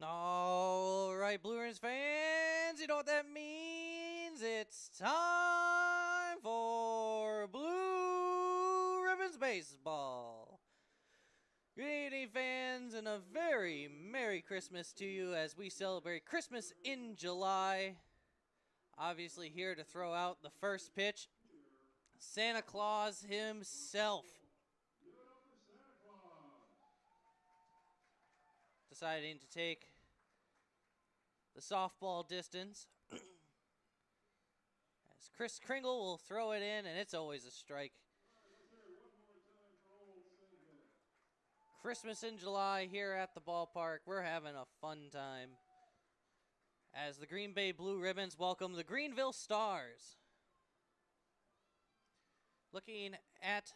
All right, Blue Ribbons fans, you know what that means? It's time for Blue Ribbons Baseball. Good evening, fans, and a very Merry Christmas to you as we celebrate Christmas in July. Obviously here to throw out the first pitch, Santa Claus himself. Deciding to take the softball distance. As Chris Kringle will throw it in, and it's always a strike. Christmas in July here at the ballpark. We're having a fun time. As the Green Bay Blue Ribbons welcome the Greenville Stars. Looking at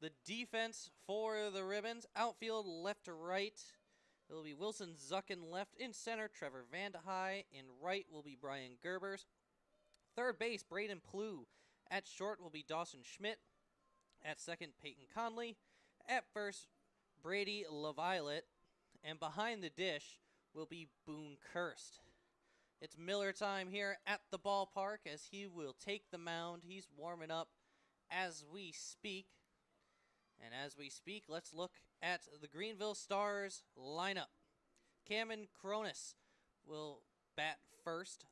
the defense for the Ribbons, outfield left to right. It'll be Wilson Zucken left. In center, Trevor Vandehei. In right will be Brian Gerbers. Third base, Braden Plew. At short will be Dawson Schmidt. At second, Peyton Conley. At first, Brady LaViolette. And behind the dish will be Boone Kirst. It's Miller time here at the ballpark as he will take the mound. He's warming up as we speak. And as we speak, let's look at the Greenville Stars lineup. Cameron Cronus will bat first.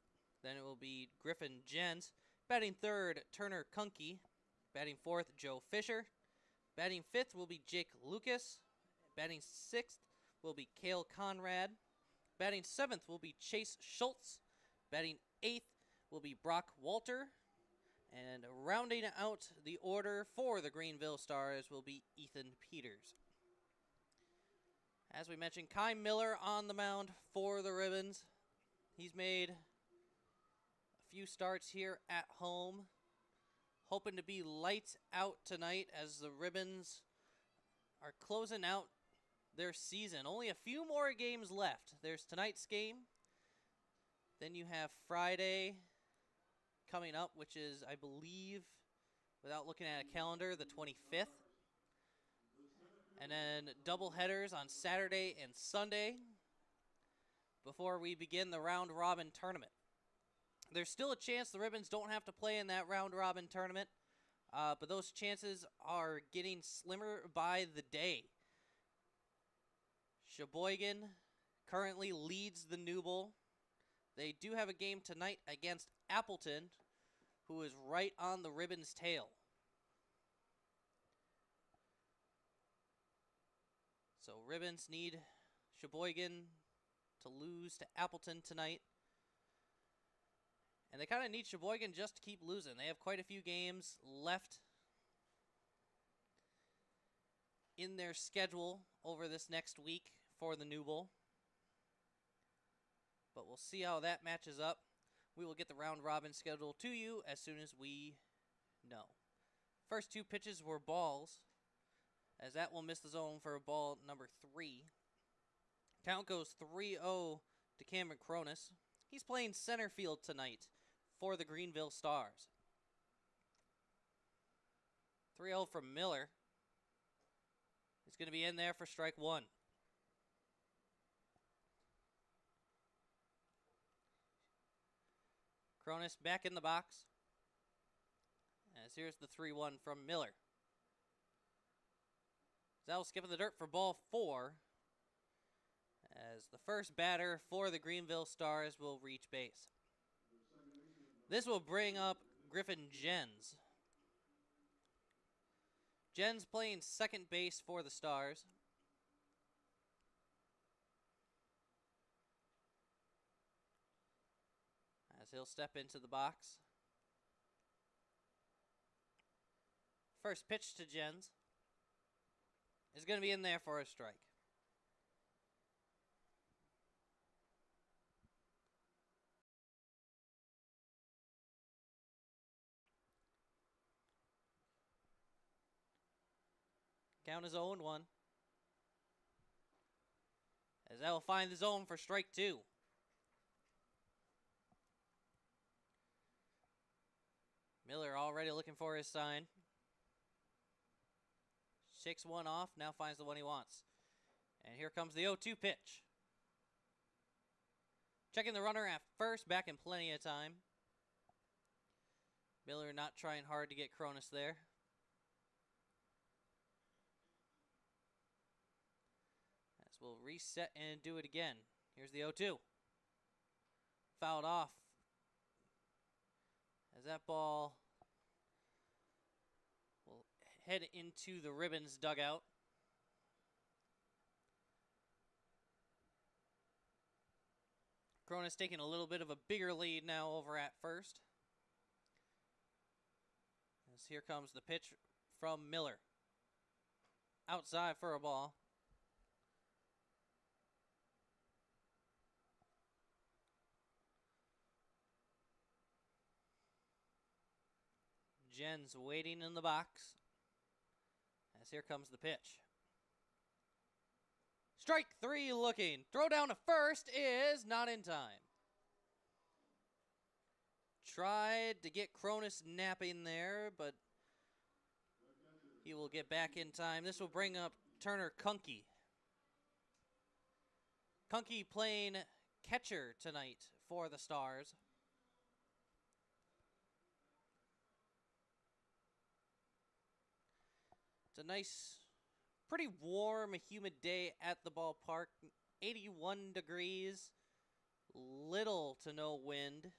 Then it will be Griffin Jens. Batting third, Turner Kunke. Batting fourth, Joe Fisher. Batting fifth will be Jake Lucas. Batting sixth will be Cale Conrad. Batting seventh will be Chase Schultz. Batting eighth will be Brock Walter. And rounding out the order for the Greenville Stars will be Ethan Peters. As we mentioned, Kai Miller on the mound for the Ribbons. He's made a few starts here at home. Hoping to be lights out tonight as the Ribbons are closing out their season. Only a few more games left. There's tonight's game. Then you have Friday coming up, which is, I believe, without looking at a calendar, the 25th. And then double headers on Saturday and Sunday before we begin the round-robin tournament. There's still a chance the Ribbons don't have to play in that round-robin tournament, but those chances are getting slimmer by the day. Sheboygan currently leads the New Bowl. They do have a game tonight against Appleton, who is right on the Ribbons' tail. So Ribbons need Sheboygan to lose to Appleton tonight. And they kind of need Sheboygan just to keep losing. They have quite a few games left in their schedule over this next week for the New Bowl. But we'll see how that matches up. We will get the round-robin schedule to you as soon as we know. First two pitches were balls, as that will miss the zone for ball number 3. Count goes 3-0 to Cameron Cronus. He's playing center field tonight for the Greenville Stars. 3-0 from Miller. He's going to be in there for strike 1. Cronus back in the box. As here's the 3-1 from Miller. Zal skipping the dirt for ball 4. As the first batter for the Greenville Stars will reach base. This will bring up Griffin Jens. Jens playing second base for the Stars. As he'll step into the box. First pitch to Jens is going to be in there for a strike. Count is 0-1. As that will find the zone for strike 2. Miller already looking for his sign. Shakes one off, now finds the one he wants. And here comes the 0-2 pitch. Checking the runner at first, back in plenty of time. Miller not trying hard to get Cronus there. As we'll reset and do it again. Here's the 0-2. Fouled off. As that ball will head into the Ribbons dugout. Cronus taking a little bit of a bigger lead now over at first. As here comes the pitch from Miller. Outside for a ball. Jen's waiting in the box. As here comes the pitch. Strike 3 looking. Throw down to first is not in time. Tried to get Cronus napping there, but he will get back in time. This will bring up Turner Kunke. Kunke playing catcher tonight for the Stars. It's a nice, pretty warm, humid day at the ballpark. 81 degrees, little to no wind.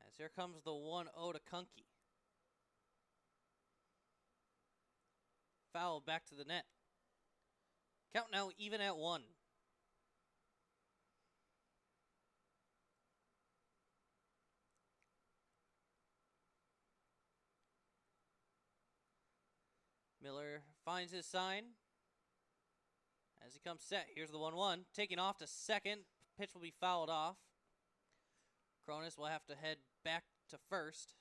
As here comes the 1-0 to Kunke. Foul back to the net. Count now even at 1. Miller finds his sign. As he comes set, here's the 1-1. Taking off to second. Pitch will be fouled off. Cronus will have to head back to first.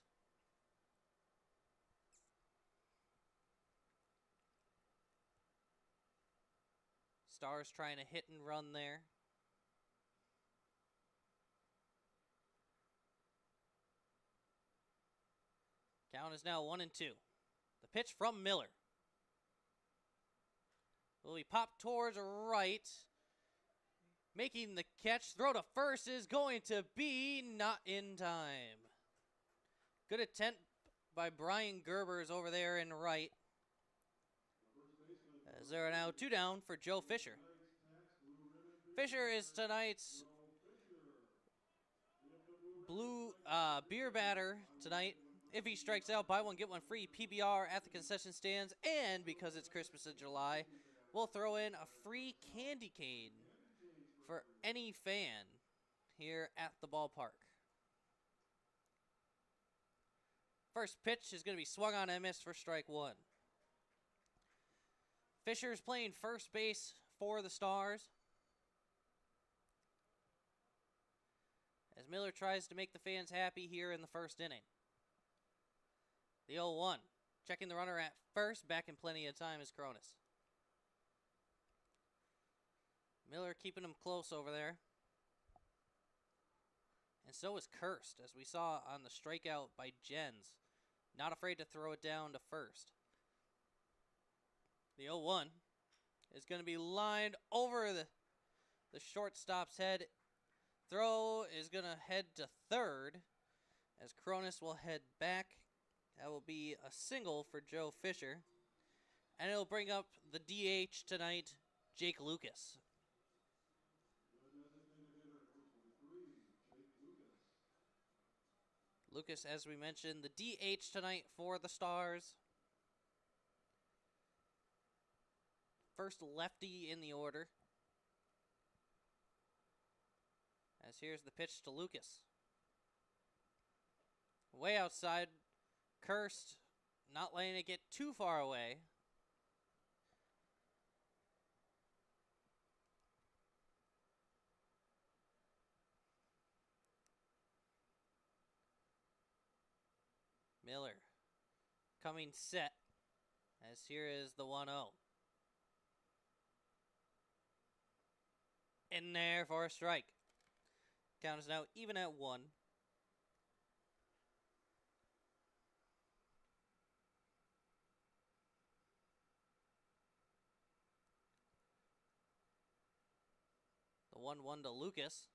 Stars trying to hit and run there. Count is now 1-2. The pitch from Miller. Will he pop towards right? Making the catch. Throw to first is going to be not in time. Good attempt by Brian Gerbers over there in right. As there are now 2 down for Joe Fisher. Fisher is tonight's blue beer batter tonight. If he strikes out, buy one, get one free PBR at the concession stands. And because it's Christmas in July, we'll throw in a free candy cane for any fan here at the ballpark. First pitch is going to be swung on and missed for strike 1. Fisher's playing first base for the Stars. As Miller tries to make the fans happy here in the first inning. The 0-1. Checking the runner at first. Back in plenty of time is Cronus. Miller keeping him close over there. And so is Kirst, as we saw on the strikeout by Jens. Not afraid to throw it down to first. The 0-1 is going to be lined over the shortstop's head. Throw is going to head to third as Cronus will head back. That will be a single for Joe Fisher. And it'll bring up the DH tonight, Jake Lucas. Lucas, as we mentioned, the DH tonight for the Stars. First lefty in the order. As here's the pitch to Lucas. Way outside. Kirst not letting it get too far away. Miller coming set. As here is the 1-0. In there for a strike. Count is now even at 1. The 1-1 to Lucas.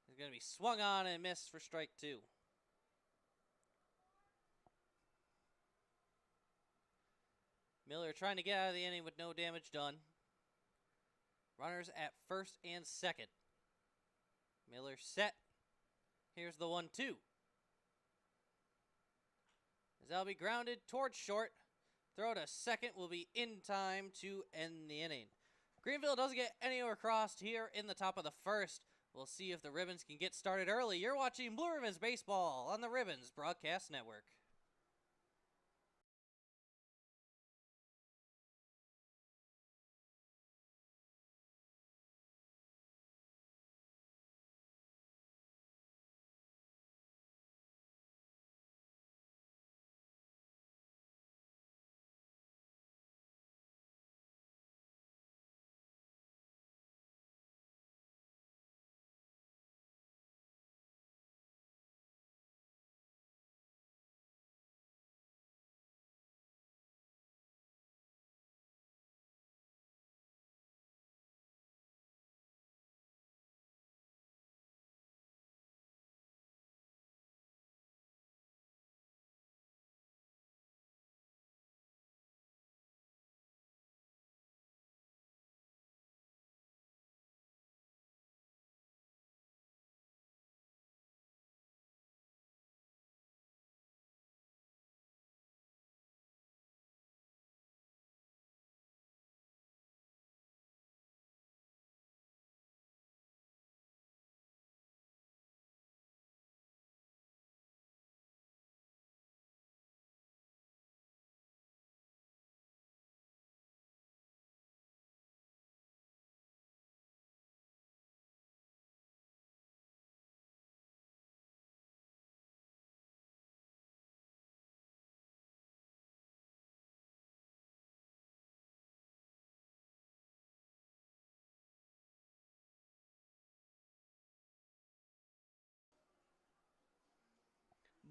He's going to be swung on and missed for strike 2. Miller trying to get out of the inning with no damage done. Runners at first and second. Miller set. Here's the 1-2. As that'll be grounded towards short. Throw to second will be in time to end the inning. Greenville doesn't get anywhere crossed here in the top of the first. We'll see if the Ribbons can get started early. You're watching Blue Ribbons Baseball on the Ribbons Broadcast Network.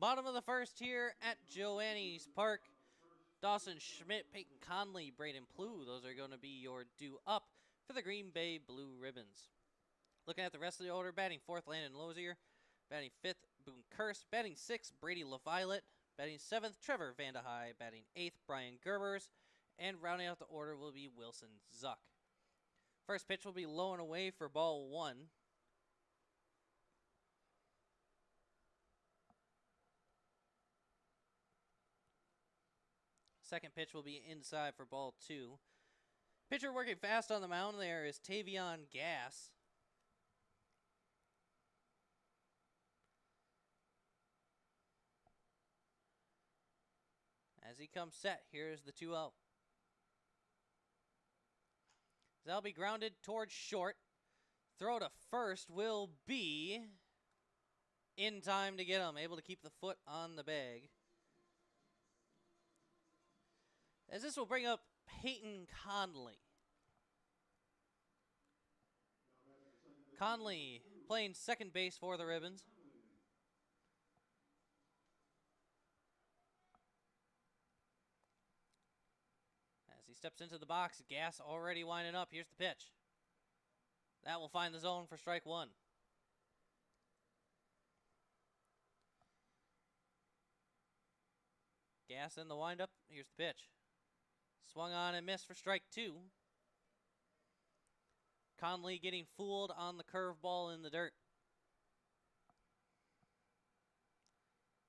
Bottom of the first here at Joannes Park. Dawson Schmidt, Peyton Conley, Braden Plew. Those are going to be your due up for the Green Bay Blue Ribbons. Looking at the rest of the order, batting 4th, Landon Lozier. Batting 5th, Boone Kurse. Batting 6th, Brady LaViolette. Batting 7th, Trevor Vandehei. Batting 8th, Brian Gerbers. And rounding out the order will be Wilson Zuck. First pitch will be low and away for ball 1. Second pitch will be inside for ball 2. Pitcher working fast on the mound there is Tavion Gass. As he comes set, here's the 2-0. That'll be grounded towards short. Throw to first will be in time to get him. Able to keep the foot on the bag. As this will bring up Peyton Conley. Conley playing second base for the Ribbons. As he steps into the box, Gass already winding up. Here's the pitch. That will find the zone for strike 1. Gass in the windup. Here's the pitch. Swung on and missed for strike 2. Conley getting fooled on the curveball in the dirt.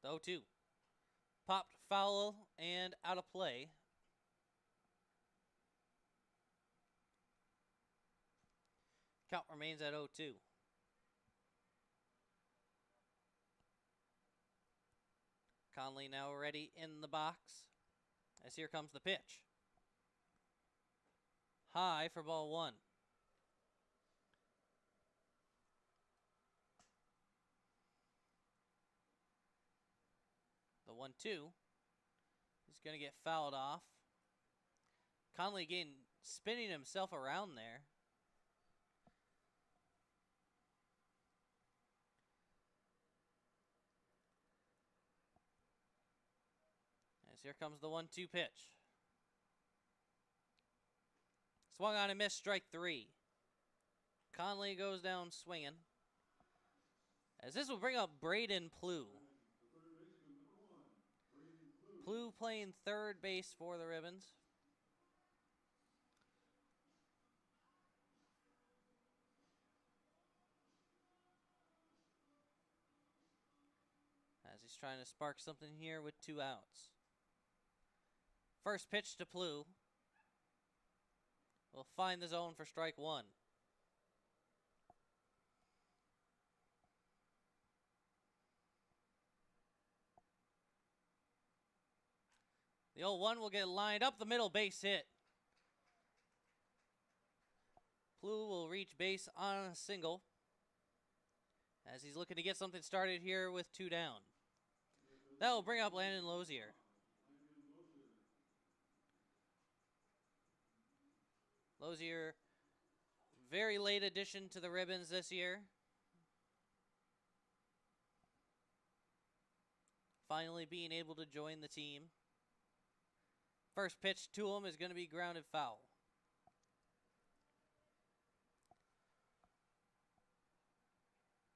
The 0-2. Popped foul and out of play. Count remains at 0-2. Conley now ready in the box. As here comes the pitch. High for ball 1. The 1-2 is going to get fouled off. Conley again spinning himself around there. As here comes the 1-2 pitch. Swung on and missed, strike 3. Conley goes down swinging. As this will bring up Braden Plew. Plew playing third base for the Ribbons. As he's trying to spark something here with 2 outs. First pitch to Plew. Will find the zone for strike 1. The 0-1 will get lined up the middle, base hit. Plew will reach base on a single as he's looking to get something started here with 2 down. That will bring up Landon Lozier. Lozier, very late addition to the Ribbons this year. Finally being able to join the team. First pitch to him is going to be grounded foul.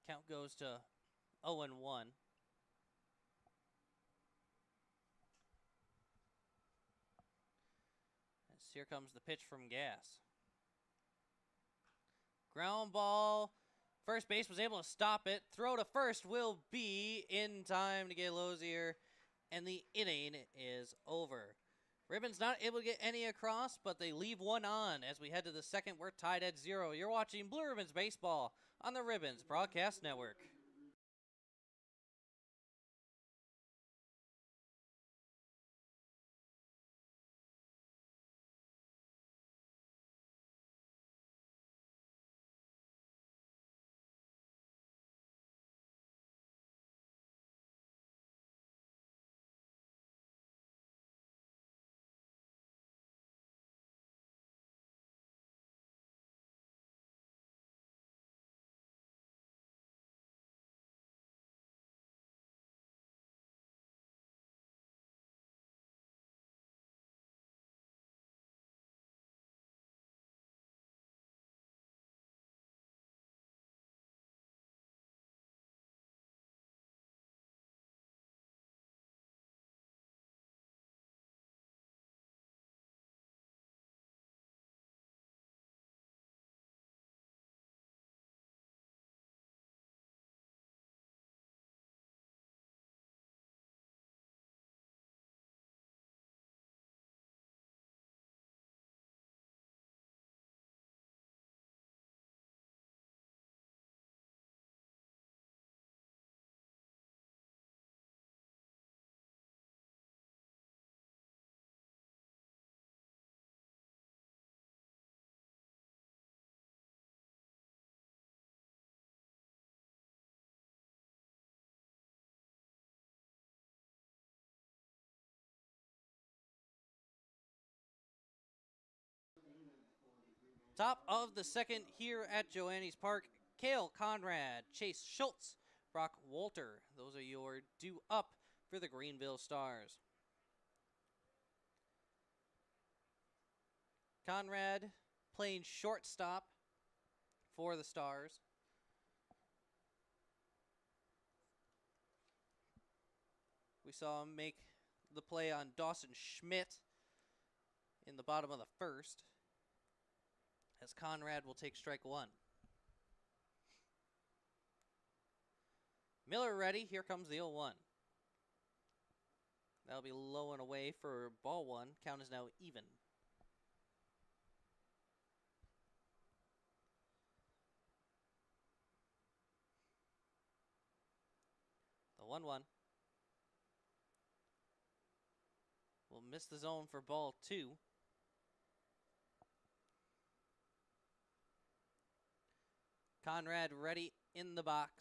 Count goes to 0-1. As here comes the pitch from Gas. Ground ball. First base was able to stop it. Throw to first will be in time to get Lozier. And the inning is over. Ribbons not able to get any across, but they leave one on as we head to the second. We're tied at 0. You're watching Blue Ribbons Baseball on the Ribbons Broadcast Network. Top of the second here at Joannes Park. Cale Conrad, Chase Schultz, Brock Walter. Those are your due up for the Greenville Stars. Conrad playing shortstop for the Stars. We saw him make the play on Dawson Schmidt in the bottom of the first, as Conrad will take strike 1. Miller ready. Here comes the 0-1. That'll be low and away for ball 1. Count is now even. The 1-1. Will miss the zone for ball 2. Conrad ready in the box.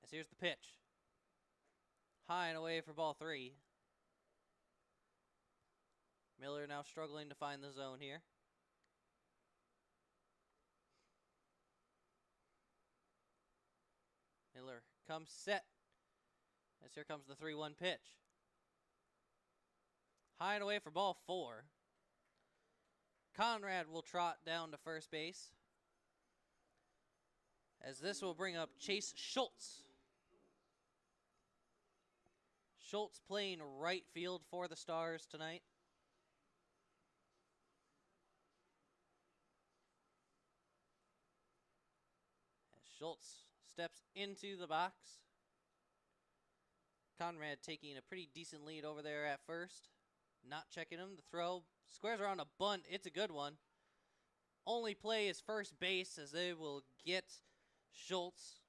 As here's the pitch. High and away for ball 3. Miller now struggling to find the zone here. Miller comes set. As here comes the 3-1 pitch. High and away for ball 4. Conrad will trot down to first base. as this will bring up Chase Schultz. Schultz playing right field for the Stars tonight. As Schultz steps into the box. Conrad taking a pretty decent lead over there at first. Not checking him. The throw squares around a bunt. It's a good one. Only play is first base as they will get Schultz.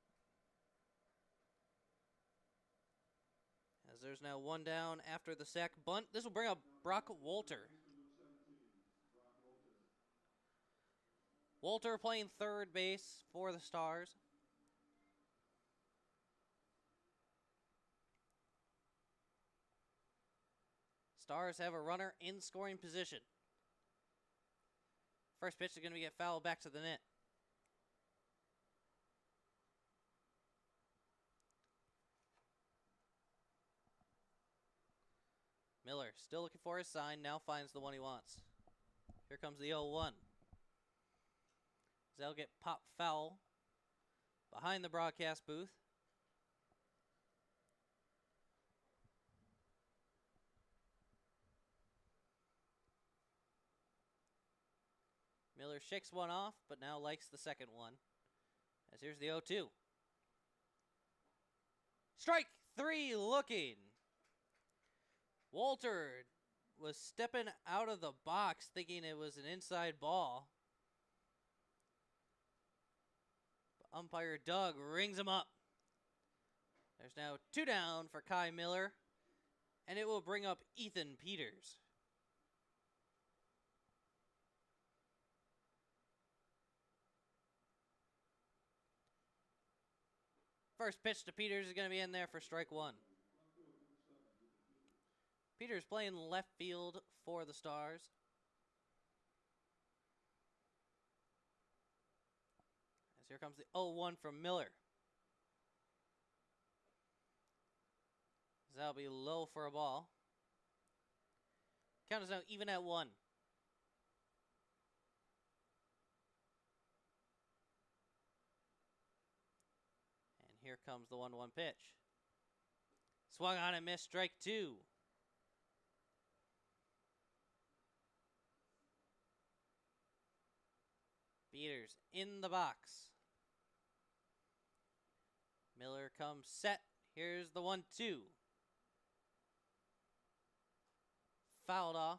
As there's now one down after the sack bunt. This will bring up Brock Wolter. Wolter playing third base for the Stars. Stars have a runner in scoring position. First pitch is going to get fouled back to the net. Miller still looking for his sign. Now finds the one he wants. Here comes the 0-1. They'll get popped foul behind the broadcast booth. Miller shakes one off, but now likes the second one. As here's the 0-2. Strike three looking. Wolter was stepping out of the box thinking it was an inside ball. But umpire Doug rings him up. There's now two down for Kai Miller, and it will bring up Ethan Peters. First pitch to Peters is going to be in there for strike one. Peters playing left field for the Stars. As here comes the 0-1 from Miller. As that'll be low for a ball. Count is now even at 1. And here comes the 1-1 pitch. Swung on and missed, strike two. Peters in the box. Miller comes set. Here's the 1-2. Fouled off.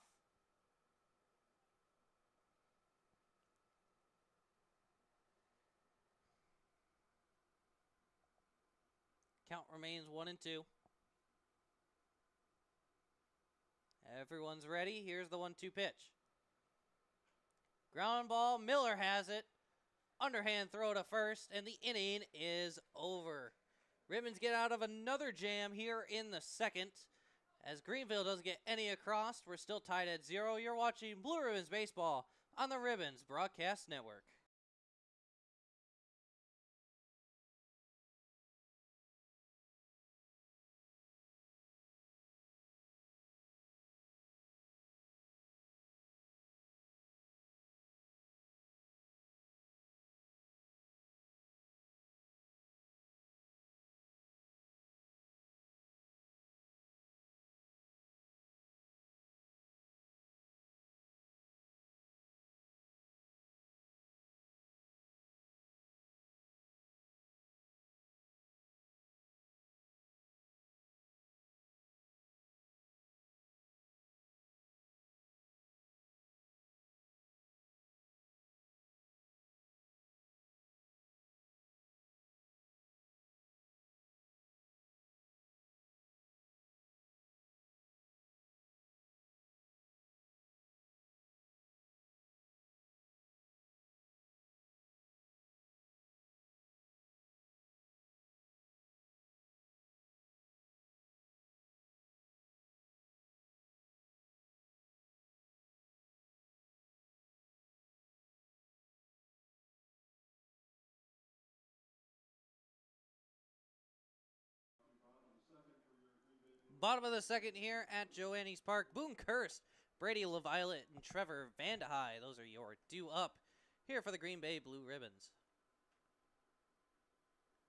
Count remains 1-2. Everyone's ready. Here's the 1-2 pitch. Ground ball, Miller has it. Underhand throw to first, and the inning is over. Ribbons get out of another jam here in the second. As Greenville doesn't get any across, we're still tied at 0. You're watching Blue Ribbons Baseball on the Ribbons Broadcast Network. Bottom of the second here at Joannes Park. Boone Kurst, Brady LaViolet, and Trevor Vandehei. Those are your due up here for the Green Bay Blue Ribbons.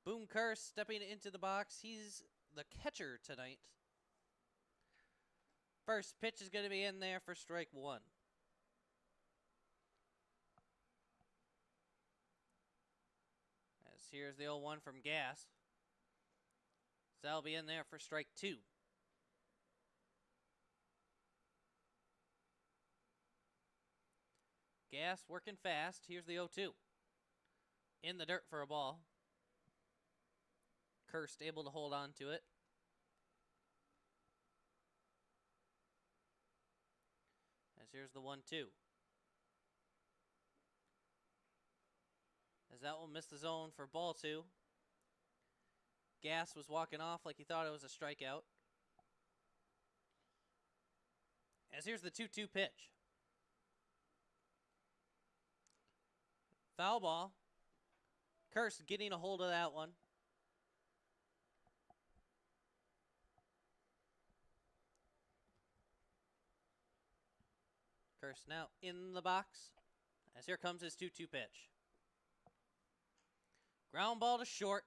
Boom Curse stepping into the box. He's the catcher tonight. First pitch is going to be in there for strike one. As here's the 0-1 from Gas. So that'll be in there for strike two. Gas working fast. Here's the 0-2. In the dirt for a ball. Kirst able to hold on to it. As here's the 1-2. As that will miss the zone for ball two. Gas was walking off like he thought it was a strikeout. As here's the 2-2 pitch. Foul ball. Kirst getting a hold of that one. Kirst now in the box. As here comes his 2-2 pitch. Ground ball to short.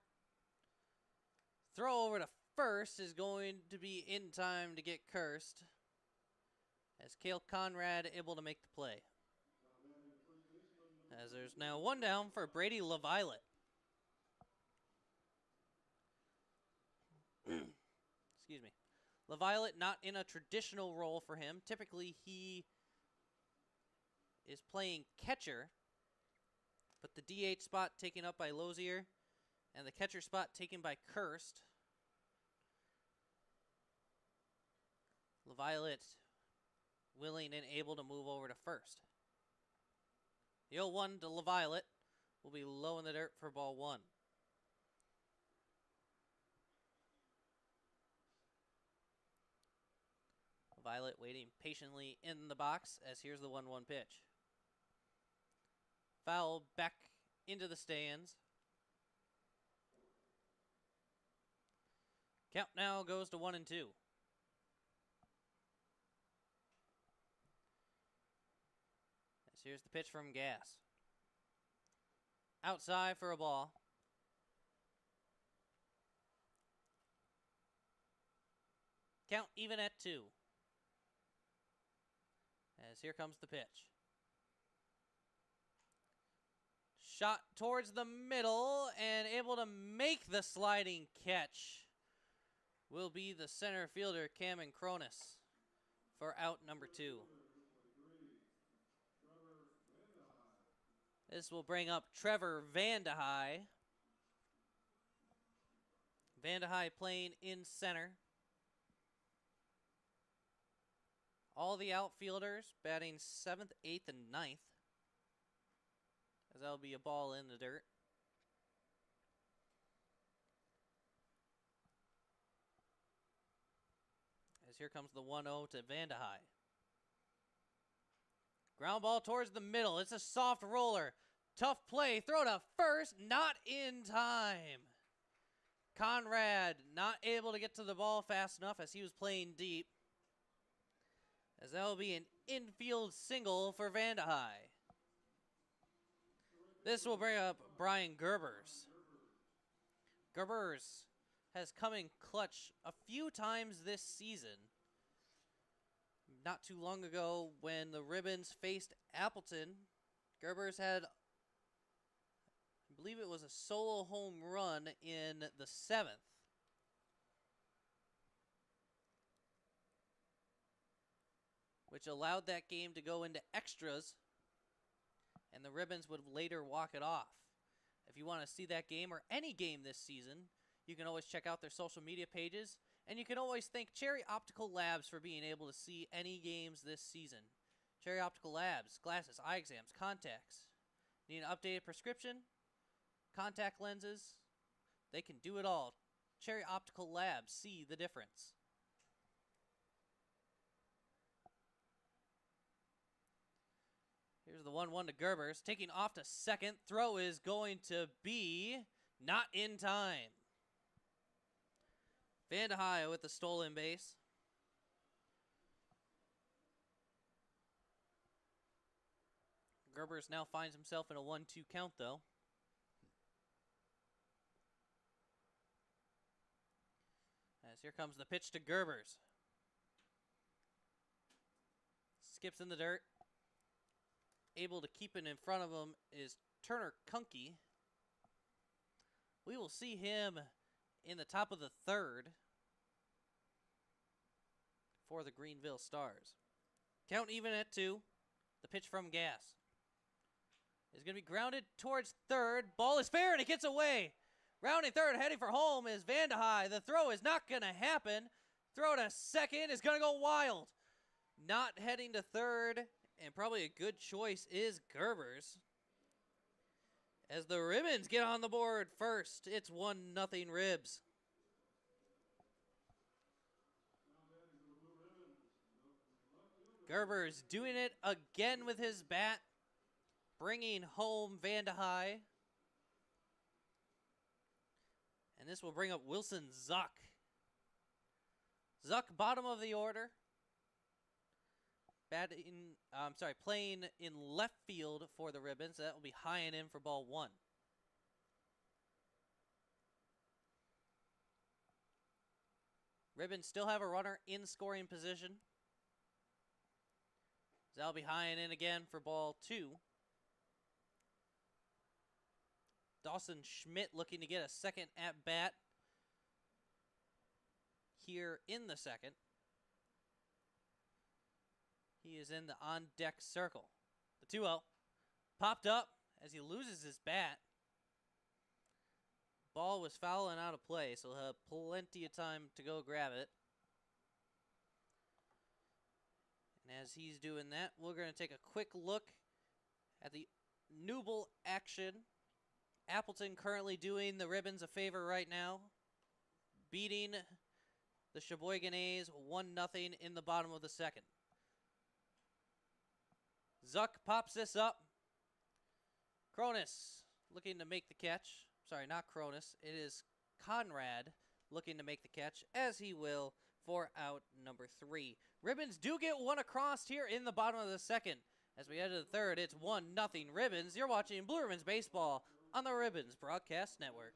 Throw over to first is going to be in time to get Kirst. As Cale Conrad able to make the play. As there's now one down for Brady LaViolette. Excuse me. LaViolette not in a traditional role for him. Typically he is playing catcher, but the DH spot taken up by Lozier and the catcher spot taken by Kirst. LaViolette willing and able to move over to first. The 0-1 to LaViolette will be low in the dirt for ball one. LaViolette waiting patiently in the box as here's the 1-1 pitch. Foul back into the stands. Count now goes to 1-2. As here's the pitch from Gas. Outside for a ball. Count even at 2. As here comes the pitch. Shot towards the middle and able to make the sliding catch will be the center fielder, Cameron Cronus, for out number 2. This will bring up Trevor Vandehei. Vandehei playing in center. All the outfielders batting 7th, 8th, and 9th. As that'll be a ball in the dirt. As here comes the 1-0 to Vandehei. Ground ball towards the middle. It's a soft roller. Tough play. Throw to first. Not in time. Conrad not able to get to the ball fast enough as he was playing deep. As that will be an infield single for Vandehei. This will bring up Brian Gerbers. Gerbers has come in clutch a few times this season. Not too long ago when the Ribbons faced Appleton, Gerbers had, I believe it was a solo home run in the 7th. Which allowed that game to go into extras, and the Ribbons would later walk it off. If you want to see that game or any game this season, you can always check out their social media pages, and you can always thank Cherry Optical Labs for being able to see any games this season. Cherry Optical Labs, glasses, eye exams, contacts. Need an updated prescription? Contact lenses? They can do it all. Cherry Optical Labs, see the difference. Here's the 1-1 to Gerbers. Taking off to second. Throw is going to be not in time. Vandehei with the stolen base. Gerbers now finds himself in a 1-2 count, though. As here comes the pitch to Gerbers. Skips in the dirt. Able to keep it in front of him is Turner Kunke. We will see him in the top of the third for the Greenville Stars. Count even at 2. The pitch from Gass is going to be grounded towards third. Ball is fair and it gets away. Rounding third, heading for home is Vandehei. The throw is not going to happen. Throw to second is going to go wild. Not heading to third, and probably a good choice is Gerbers. As the Ribbons get on the board first, it's 1-0 Ribs. Gerbers doing it again with his bat, bringing home Vandehei. And this will bring up Wilson Zuck. Zuck, bottom of the order. Playing in left field for the Ribbons. That will be high and in for ball 1. Ribbons still have a runner in scoring position. That'll be high and in again for ball 2. Dawson Schmidt looking to get a second at bat here in the second. He is in the on-deck circle. The 2-0 popped up as he loses his bat. Ball was foul and out of play, so he'll have plenty of time to go grab it. And as he's doing that, we're going to take a quick look at the Newble action. Appleton currently doing the Ribbons a favor right now, beating the Sheboygan A's 1-0 in the bottom of the second. Zuck pops this up. Cronus looking to make the catch. Sorry, not Cronus. It is Conrad looking to make the catch, as he will for out number 3. Ribbons do get one across here in the bottom of the second. As we head to the third, it's 1-0 Ribbons. You're watching Blue Ribbons Baseball on the Ribbons Broadcast Network.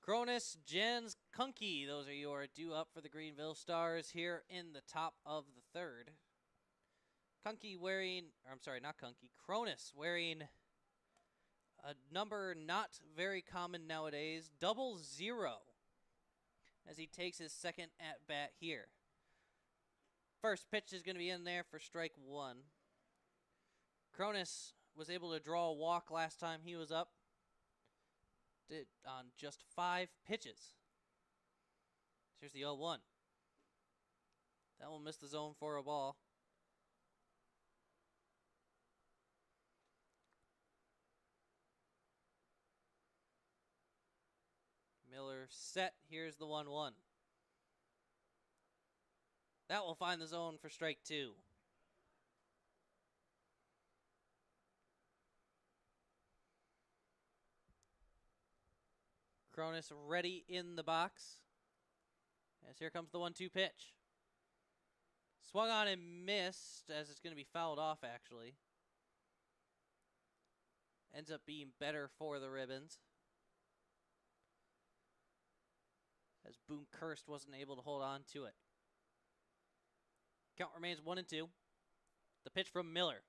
Cronus, Jens, Kunke, those are your due up for the Greenville Stars here in the top of the third. Cronus wearing a number not very common nowadays, 00, as he takes his second at bat here. First pitch is going to be in there for strike 1. Cronus was able to draw a walk last time he was up. Did on just 5 pitches. Here's the 0-1. That will miss the zone for a ball. Miller set. Here's the 1-1. That will find the zone for strike 2. Cronus ready in the box. As here comes the 1-2 pitch. Swung on and missed, as it's going to be fouled off, actually. Ends up being better for the Ribbons, as Boone Kirst wasn't able to hold on to it. Count remains 1-2. The pitch from Miller.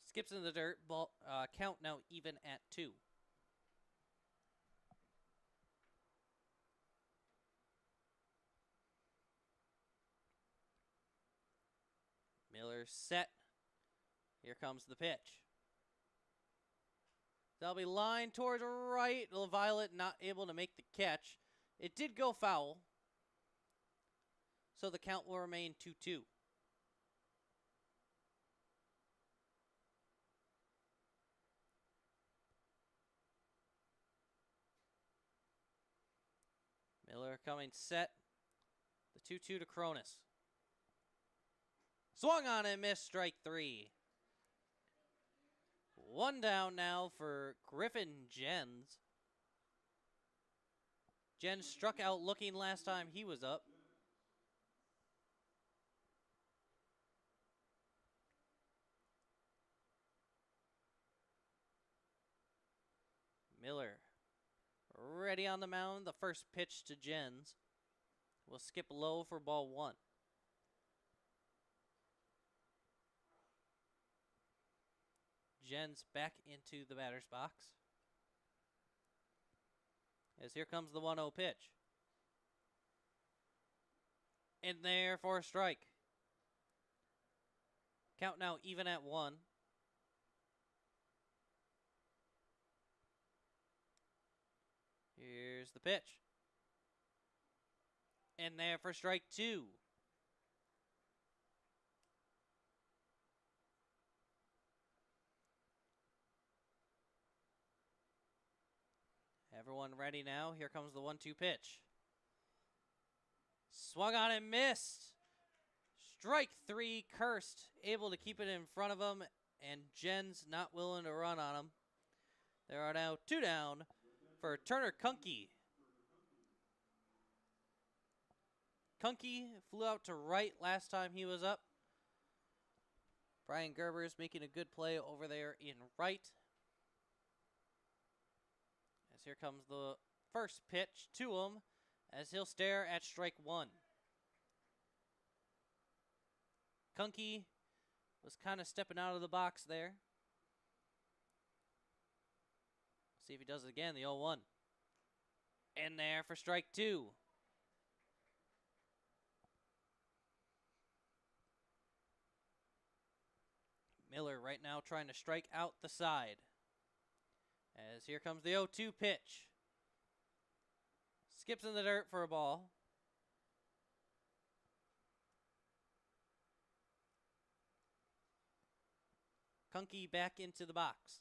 Skips in the dirt. Ball, count now even at 2. Miller set. Here comes the pitch. That'll be lined towards right. Violet not able to make the catch. It did go foul, so the count will remain 2-2. Miller coming set. The 2-2 to Cronus. Swung on and missed, strike 3. 1 down now for Griffin Jens. Jens struck out looking last time he was up. Miller ready on the mound. The first pitch to Jens will skip low for ball 1. Jens back into the batter's box. As here comes the 1-0 pitch. In there for a strike. Count now even at 1. Here's the pitch. In there for strike 2. Everyone ready now. Here comes the 1-2 pitch. Swung on and missed. Strike 3, Kirst able to keep it in front of him, and Jens not willing to run on him. There are now 2 down for Turner Kunke. Kunke flew out to right last time he was up. Brian Gerber is making a good play over there in right. As here comes the first pitch to him, as he'll stare at strike 1. Kunke was kind of stepping out of the box there. See if he does it again, the 0-1. In there for strike 2. Miller right now trying to strike out the side. As here comes the 0-2 pitch. Skips in the dirt for a ball. Kunke back into the box.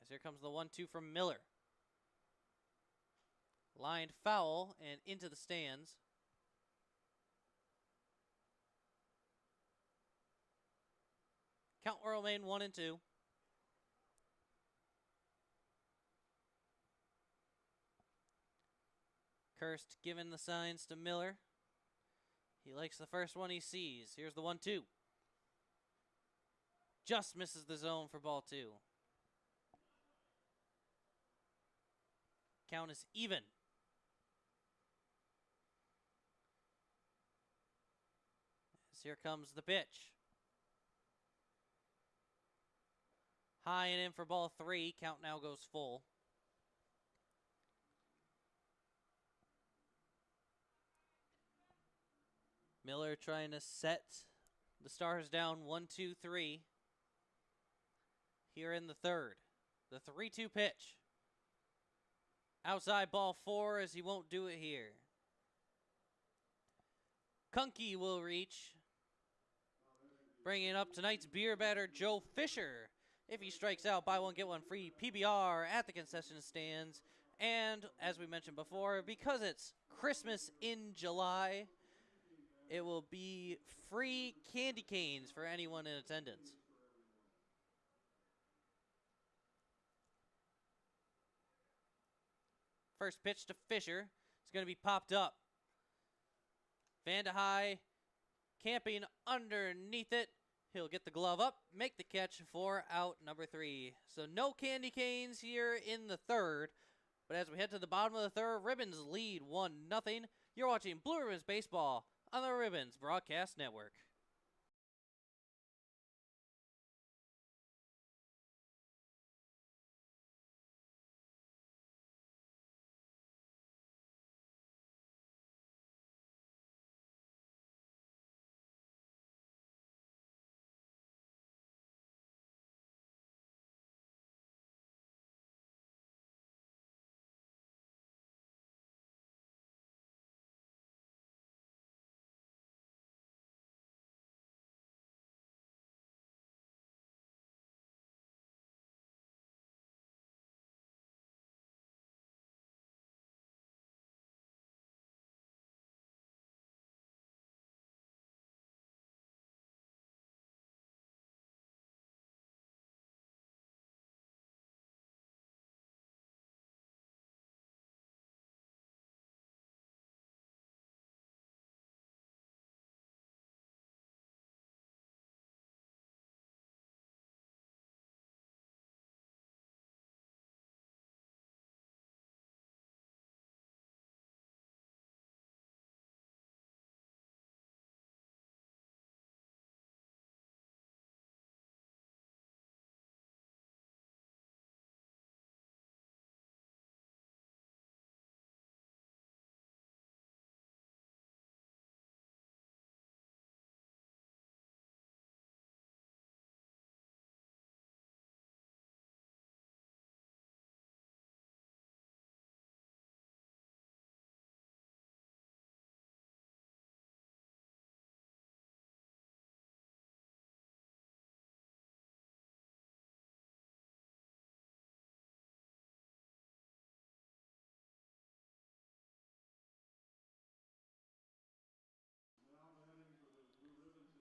As here comes the 1-2 from Miller. Lined foul and into the stands. Count will remain 1-2. Kirst giving the signs to Miller. He likes the first one he sees. Here's the 1-2. Just misses the zone for ball 2. Count is even. As here comes the pitch. High and in for ball 3. Count now goes full. Miller trying to set the Stars down 1-2-3. Here in the third. The 3-2 pitch. Outside ball 4, as he won't do it here. Kunke will reach. Bringing up tonight's beer batter, Joe Fisher. If he strikes out, buy one, get one free PBR at the concession stands. And as we mentioned before, because it's Christmas in July, it will be free candy canes for anyone in attendance. First pitch to Fisher. It's going to be popped up. Vandehei camping underneath it. He'll get the glove up, make the catch for out number 3. So no candy canes here in the third. But as we head to the bottom of the third, Ribbons lead 1-0. You're watching Blue Ribbons Baseball on the Ribbons Broadcast Network.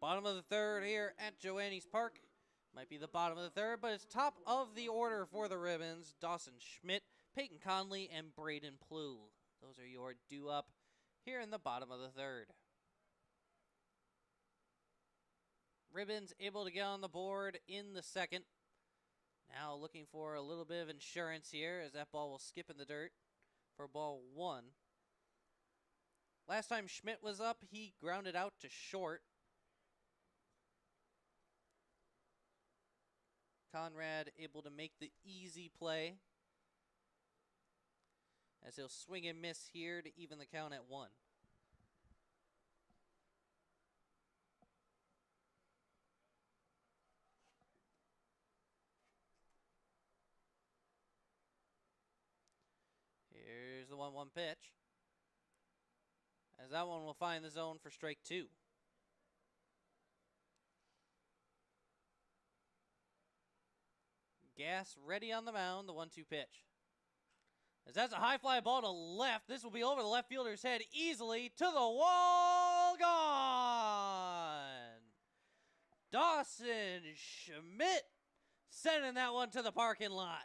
Bottom of the third here at Joannes Park. Might be the bottom of the third, but it's top of the order for the Ribbons. Dawson Schmidt, Peyton Conley, and Braden Plew. Those are your due up here in the bottom of the third. Ribbons able to get on the board in the second. Now looking for a little bit of insurance here as that ball will skip in the dirt for ball 1. Last time Schmidt was up, he grounded out to short. Conrad able to make the easy play as he'll swing and miss here to even the count at 1. Here's the 1-1 pitch, as that one will find the zone for strike 2. Gas ready on the mound, the 1-2 pitch. As that's a high fly ball to left. This will be over the left fielder's head easily to the wall. Gone. Dawson Schmidt sending that one to the parking lot.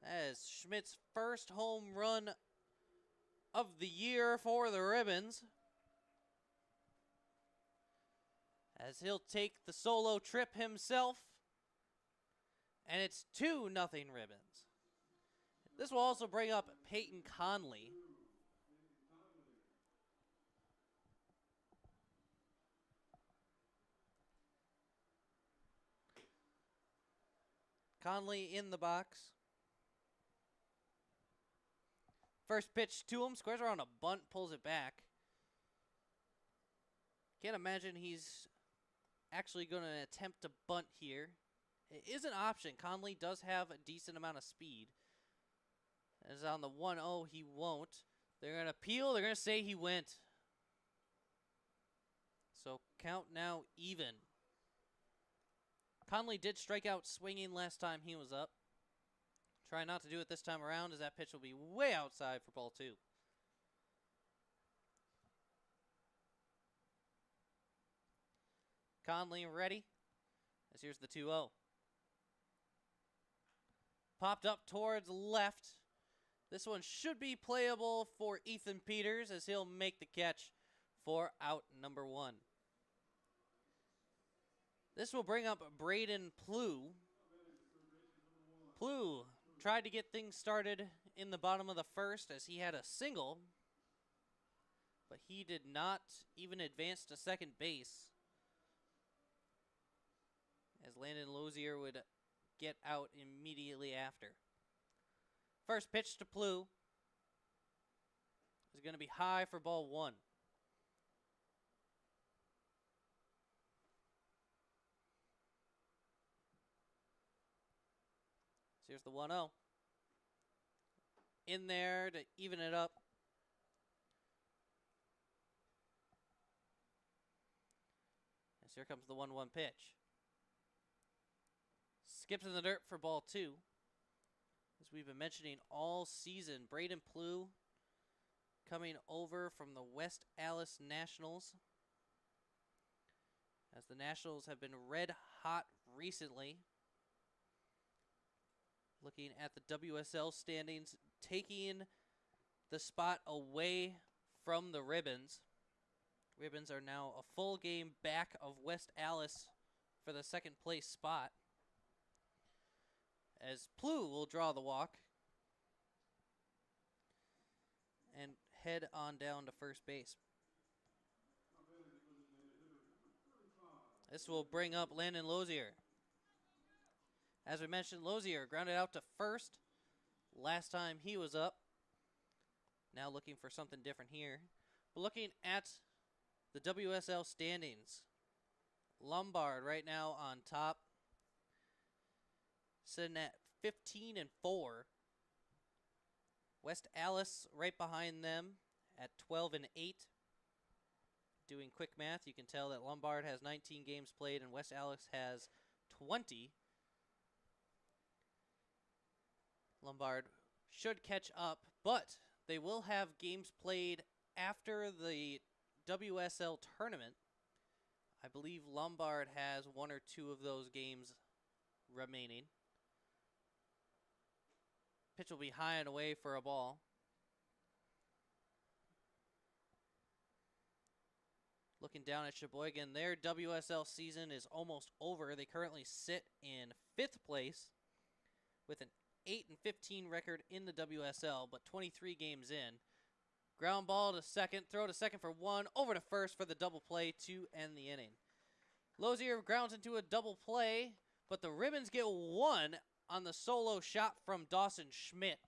That is Schmidt's first home run of the year for the Ribbons, as he'll take the solo trip himself, and it's 2-0 Ribbons. This will also bring up Peyton Conley. Conley in the box. First pitch to him, squares around a bunt, pulls it back. Can't imagine he's actually going to attempt to bunt here. It is an option. Conley does have a decent amount of speed. As on the 1-0, he won't. They're going to appeal. They're going to say he went. So count now even. Conley did strike out swinging last time he was up. Try not to do it this time around, as that pitch will be way outside for ball 2. Conley ready, as here's the 2-0. Popped up towards left. This one should be playable for Ethan Peters as he'll make the catch for out number 1. This will bring up Braden Plew. Plew tried to get things started in the bottom of the first as he had a single, but he did not even advance to second base as Landon Lozier would get out immediately after. First pitch to Plew is going to be high for ball 1. So here's the 1-0. In there to even it up. As here comes the 1-1 pitch. Skips in the dirt for ball 2. As we've been mentioning all season, Braden Plew coming over from the West Allis Nationals. As the Nationals have been red hot recently. Looking at the WSL standings, taking the spot away from the Ribbons. Ribbons are now a full game back of West Allis for the second place spot. As Plew will draw the walk and head on down to first base. This will bring up Landon Lozier. As we mentioned, Lozier grounded out to first last time he was up. Now looking for something different here. But looking at the WSL standings, Lombard right now on top, sitting at 15-4. West Allis right behind them at 12-8. Doing quick math, you can tell that Lombard has 19 games played and West Allis has 20. Lombard should catch up, but they will have games played after the WSL tournament. I believe Lombard has 1 or 2 of those games remaining. Pitch will be high and away for a ball. Looking down at Sheboygan, their WSL season is almost over. They currently sit in 5th place with an 8-15 record in the WSL, but 23 games in. Ground ball to second, throw to second for 1, over to first for the double play to end the inning. Lozier grounds into a double play, but the Ribbons get 1 on the solo shot from Dawson Schmidt.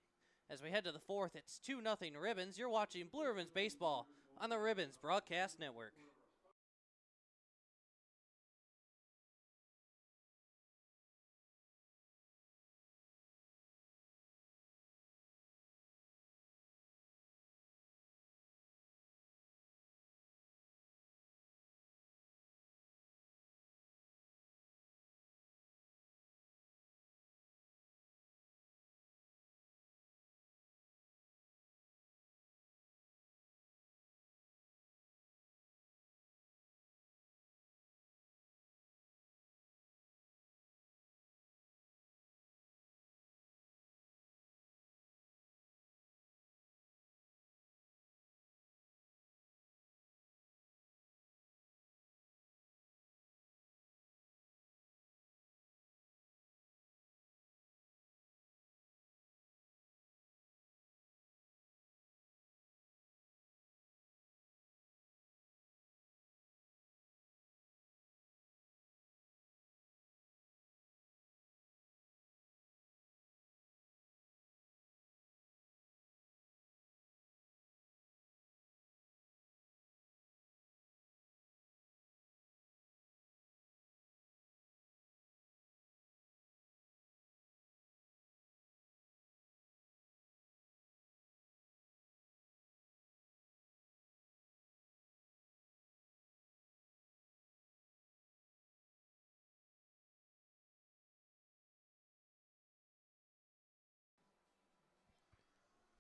As we head to the 4th, it's 2-0 Ribbons. You're watching Blue Ribbons Baseball on the Ribbons Broadcast Network.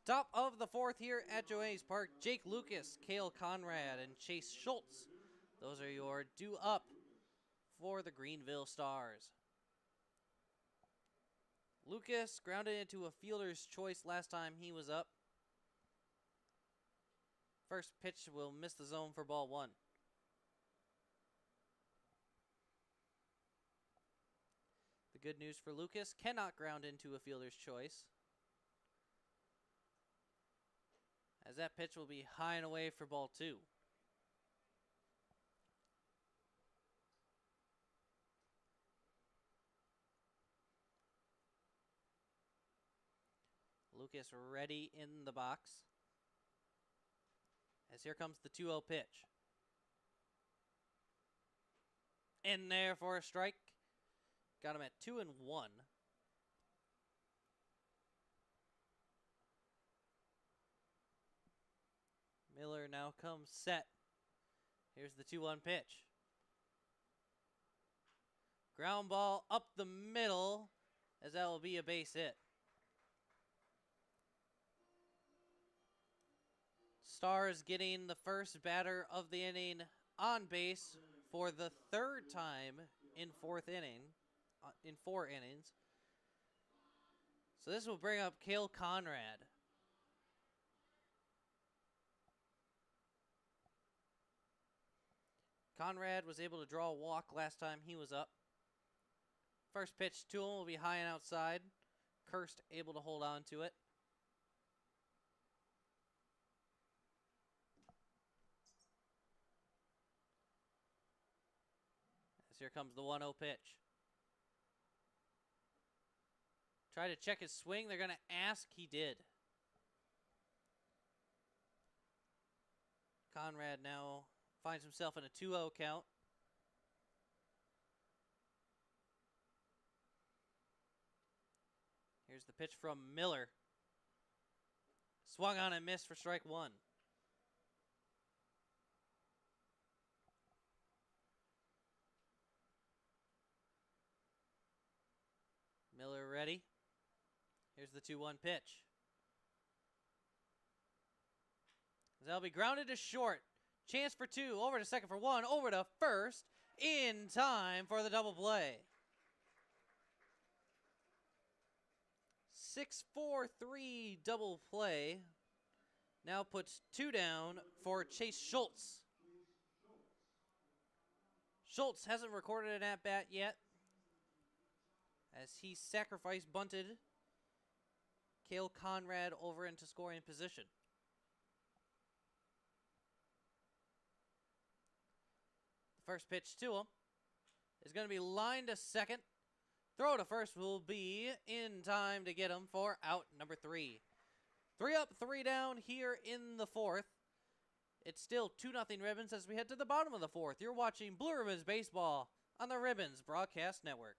Top of the 4th here at Joannes Park, Jake Lucas, Cale Conrad, and Chase Schultz. Those are your due up for the Greenville Stars. Lucas grounded into a fielder's choice last time he was up. First pitch will miss the zone for ball 1. The good news for Lucas, cannot ground into a fielder's choice, as that pitch will be high and away for ball 2. Lucas ready in the box, as here comes the 2-0 pitch. In there for a strike. Got him at 2-1. Miller now comes set. Here's the 2-1 pitch. Ground ball up the middle, as that will be a base hit. Stars getting the first batter of the inning on base for the 3rd time in 4 innings. So this will bring up Cale Conrad. Conrad was able to draw a walk last time he was up. First pitch to him will be high and outside. Kirst able to hold on to it. As here comes the 1-0 pitch. Try to check his swing. They're going to ask. He did. Conrad now finds himself in a 2-0 count. Here's the pitch from Miller. Swung on and missed for strike 1. Miller ready. Here's the 2-1 pitch. That'll be grounded to short. Chance for 2. Over to second for 1. Over to first. In time for the double play. 6-4-3 double play. Now puts 2 down for Chase Schultz. Schultz hasn't recorded an at-bat yet, as he sacrifice bunted Cale Conrad over into scoring position. The first pitch to him is going to be lined to second. Throw to first will be in time to get him for out number 3. 3 up, 3 down here in the 4th. It's still 2-0 Ribbons as we head to the bottom of the 4th. You're watching Blue Ribbons Baseball on the Ribbons Broadcast Network.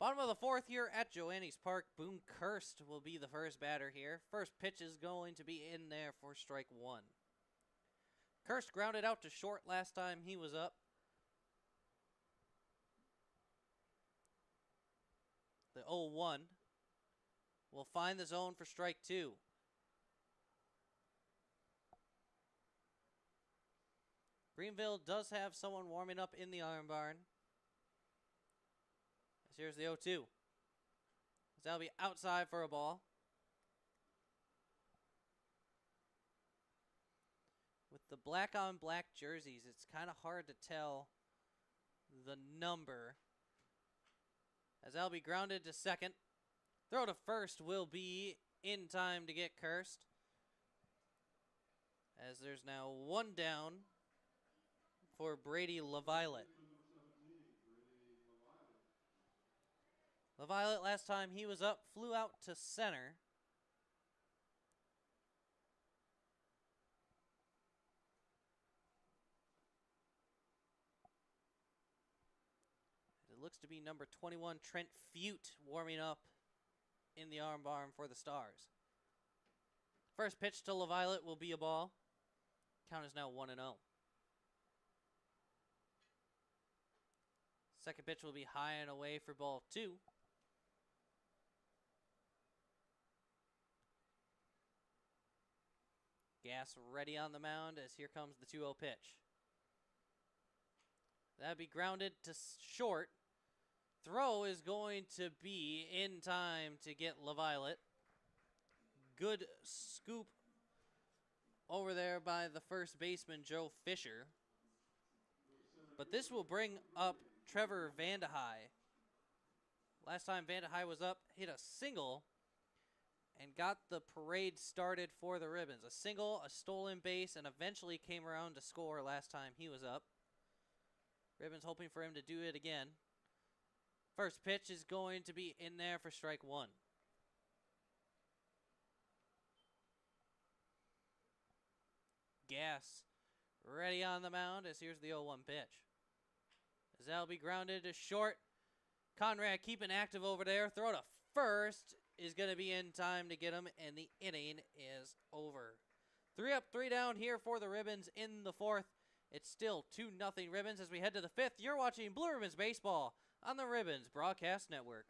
Bottom of the fourth here at Joannes Park. Boone Kirst will be the first batter here. First pitch is going to be in there for strike one. Kirst grounded out to short last time he was up. The 0-1 will find the zone for strike two. Greenville does have someone warming up in the iron barn. As here's the 0-2. As that'll be outside for a ball. With the black on black jerseys, it's kind of hard to tell the number. As that'll be grounded to second. Throw to first will be in time to get Kirst. As there's now one down for Brady LaViolette. LaViolette, last time he was up, flew out to center. It looks to be number 21, Trent Fute, warming up in the arm barn for the Stars. First pitch to LaViolette will be a ball. Count is now 1-0. Second pitch will be high and away for ball two. Gas ready on the mound as here comes the 2-0 pitch. That'd be grounded to short. Throw is going to be in time to get LaViolette. Good scoop over there by the first baseman, Joe Fisher. But this will bring up Trevor Vandehei. Last time Vandehei was up, hit a single and got the parade started for the Ribbons. A single, a stolen base, and eventually came around to score last time he was up. Ribbons hoping for him to do it again. First pitch is going to be in there for strike one. Gas ready on the mound as here's the 0-1 pitch. As that'll be grounded to short. Conrad keeping active over there. Throw to first is going to be in time to get him, and the inning is over. 3 up, 3 down here for the Ribbons in the fourth. It's still 2-0 Ribbons as we head to the fifth. You're watching Blue Ribbons Baseball on the Ribbons Broadcast Network.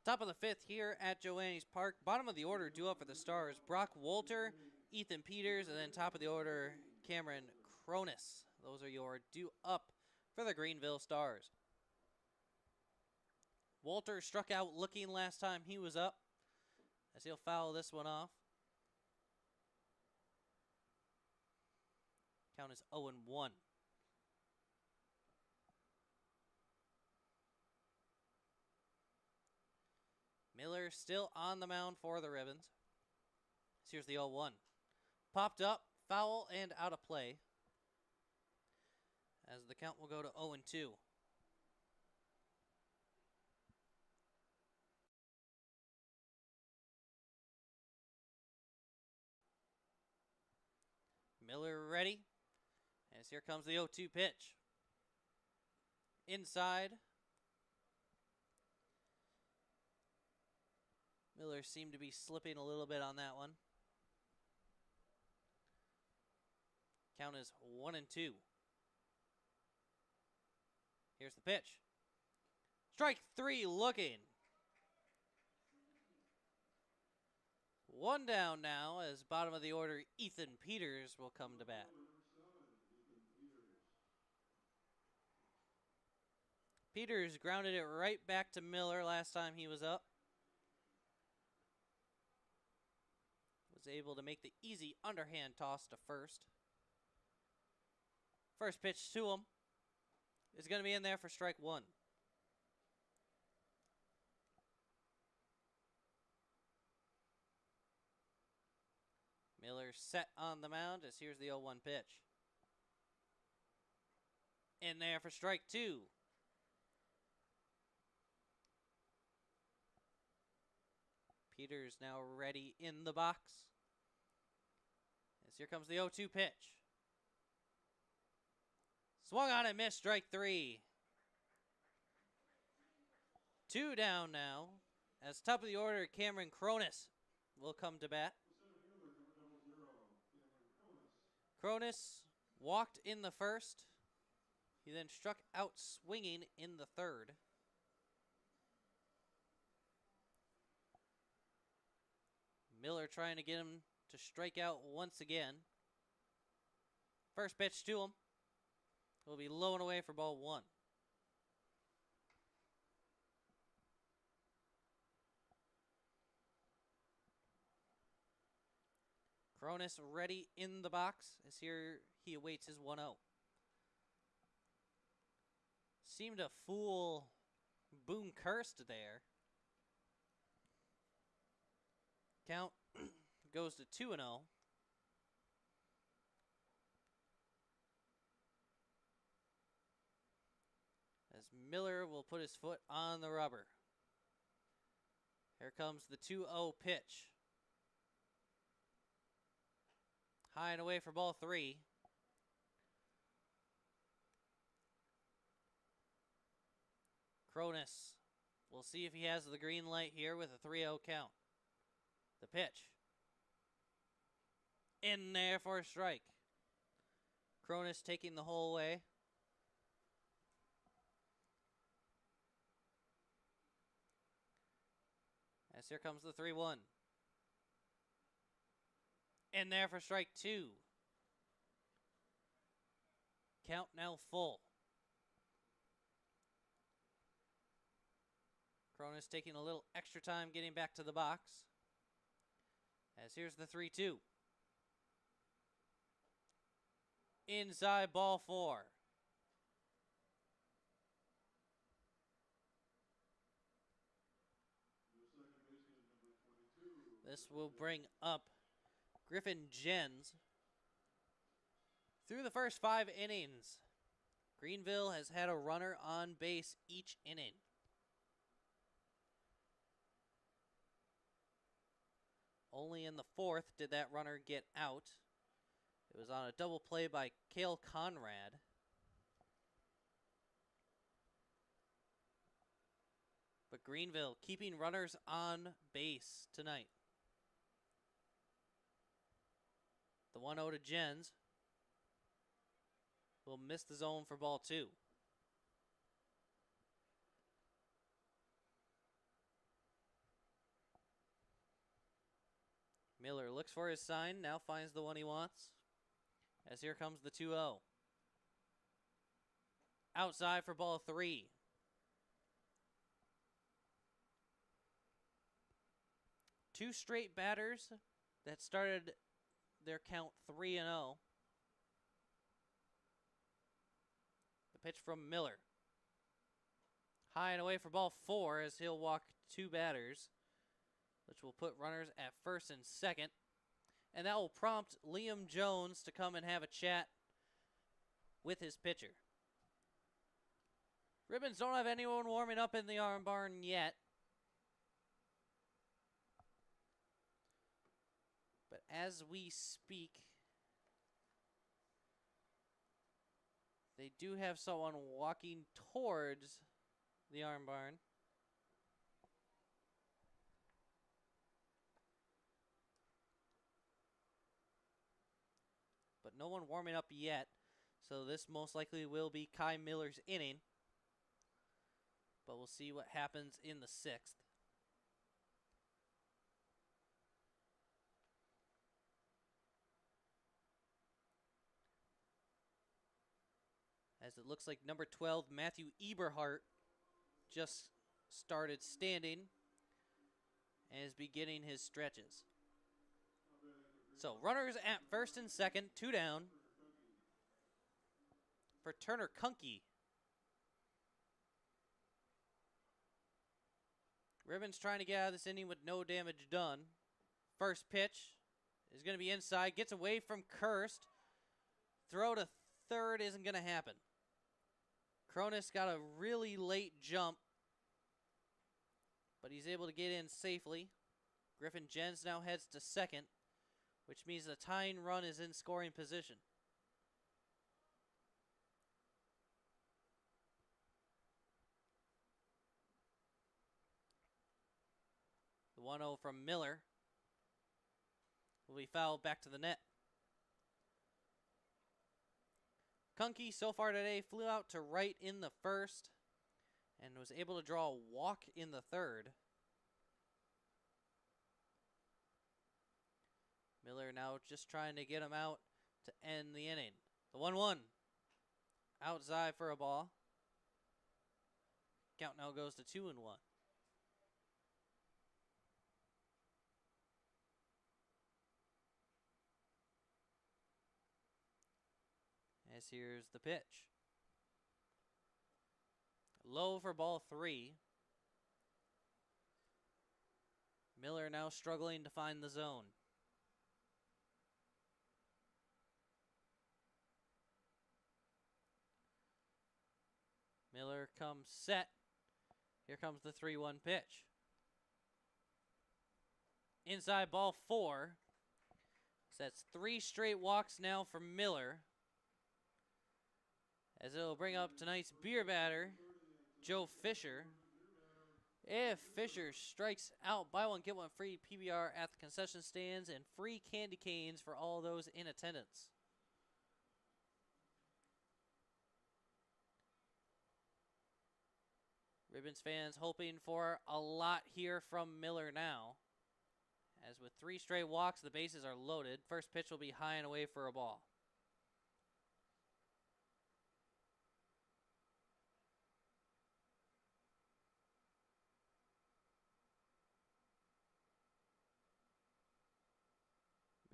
Top of the fifth here at Joannes Park. Bottom of the order due up for the Stars. Brock Wolter, Ethan Peters, and then top of the order, Cameron Cronus. Those are your due up for the Greenville Stars. Wolter struck out looking last time he was up, as he'll foul this one off. Count is 0-1. Miller still on the mound for the Ribbons. So here's the 0-1. Popped up, foul, and out of play. As the count will go to 0-2. Miller ready. As here comes the 0-2 pitch. Inside. Miller seemed to be slipping a little bit on that one. Count is 1-2. Here's the pitch. Strike 3 looking. 1 down now as bottom of the order Ethan Peters will come to bat. Peters grounded it right back to Miller last time he was up. Was able to make the easy underhand toss to first. First pitch to him is going to be in there for strike 1. Miller set on the mound as here's the 0-1 pitch. In there for strike 2. Peters now ready in the box. As here comes the 0-2 pitch. Swung on and missed, strike 3. 2 down now. As top of the order, Cameron Cronus will come to bat. Cronus walked in the first. He then struck out swinging in the third. Miller trying to get him to strike out once again. First pitch to him will be low and away for ball 1. Cronus ready in the box as here he awaits his 1-0. Seemed to fool Boone Kirst there. Count goes to 2-0. As Miller will put his foot on the rubber. Here comes the 2-0 pitch. High and away for ball 3. Cronus will see if he has the green light here with a 3-0 count. The pitch. In there for a strike. Cronus taking the whole way. As here comes the 3-1. In there for strike 2. Count now full. Cronus taking a little extra time getting back to the box. As here's the 3-2. Inside ball 4. This will bring up Griffin Jens. Through the first 5 innings, Greenville has had a runner on base each inning. Only in the 4th did that runner get out. It was on a double play by Cale Conrad. But Greenville keeping runners on base tonight. The 1-0 to Jens will miss the zone for ball 2. Miller looks for his sign, now finds the one he wants. As here comes the 2-0. Outside for ball 3. Two straight batters that started their count 3-0. The pitch from Miller. High and away for ball 4 as he'll walk 2 batters, which will put runners at first and second. And that will prompt Liam Jones to come and have a chat with his pitcher. Ribbons don't have anyone warming up in the arm barn yet. But as we speak, They do have someone walking towards the arm barn. But no one warming up yet. So this most likely will be Kai Miller's inning. But we'll see what happens in the 6th. As it looks like number 12, Matthew Eberhardt, just started standing and is beginning his stretches. So runners at first and second, 2 down for Turner Kunke. Ribbons trying to get out of this inning with no damage done. First pitch is going to be inside, gets away from Kirst. Throw to third isn't going to happen. Cronus got a really late jump, but he's able to get in safely. Griffin Jens now heads to second, which means the tying run is in scoring position. The 1-0 from Miller will be fouled back to the net. Kunke so far today flew out to right in the first and was able to draw a walk in the third. Miller now just trying to get him out to end the inning. The 1-1. Outside for a ball. Count now goes to 2-1. As here's the pitch. Low for ball 3. Miller now struggling to find the zone. Miller comes set. Here comes the 3-1 pitch. Inside ball 4. So that's 3 straight walks now for Miller. As it'll bring up tonight's beer batter, Joe Fisher. If Fisher strikes out, buy one, get one free PBR at the concession stands and free candy canes for all those in attendance. Ribbons fans hoping for a lot here from Miller now. As with 3 straight walks, the bases are loaded. First pitch will be high and away for a ball.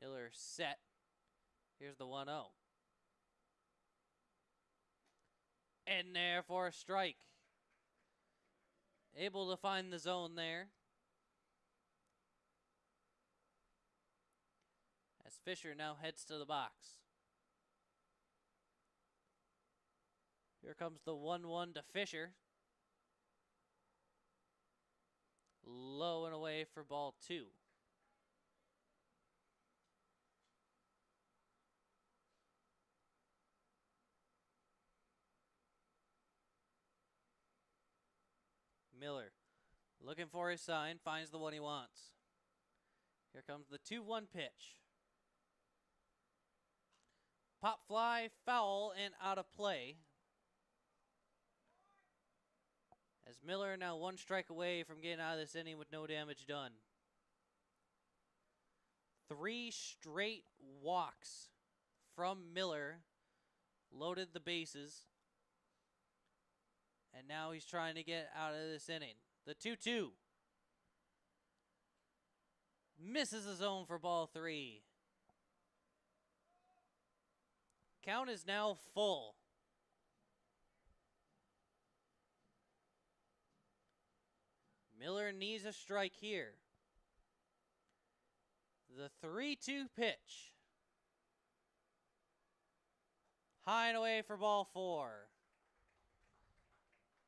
Miller set. Here's the 1-0. In there for a strike. Able to find the zone there. As Fisher now heads to the box. Here comes the 1-1 to Fisher. Low and away for ball 2. Miller looking for his sign, finds the one he wants. Here comes the 2-1 pitch. Pop fly, foul, and out of play. As Miller now 1 strike away from getting out of this inning with no damage done. 3 straight walks from Miller loaded the bases. And now he's trying to get out of this inning. The 2-2. Misses the zone for ball 3. Count is now full. Miller needs a strike here. The 3-2 pitch. High and away for ball 4.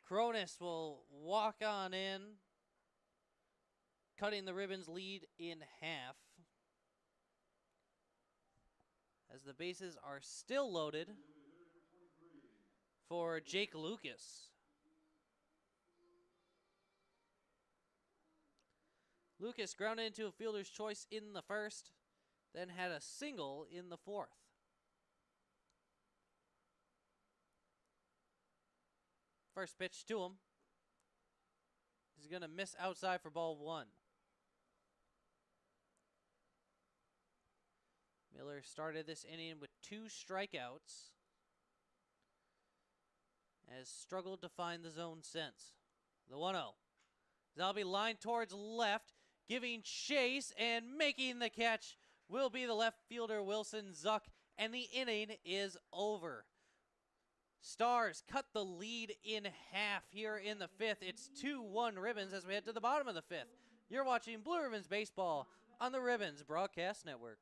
Cronus will walk on in, cutting the Ribbons' lead in half. As the bases are still loaded. for Jake Lucas. Lucas grounded into a fielder's choice in the first, then had a single in the fourth. First pitch to him. He's going to miss outside for ball one. Miller started this inning with 2 strikeouts. Has struggled to find the zone since. The 1-0. Zalby lined towards left, giving chase and making the catch will be the left fielder Wilson Zuck, and the inning is over. Stars cut the lead in half here in the 5th. It's 2-1 Ribbons as we head to the bottom of the 5th. You're watching Blue Ribbons Baseball on the Ribbons Broadcast Network.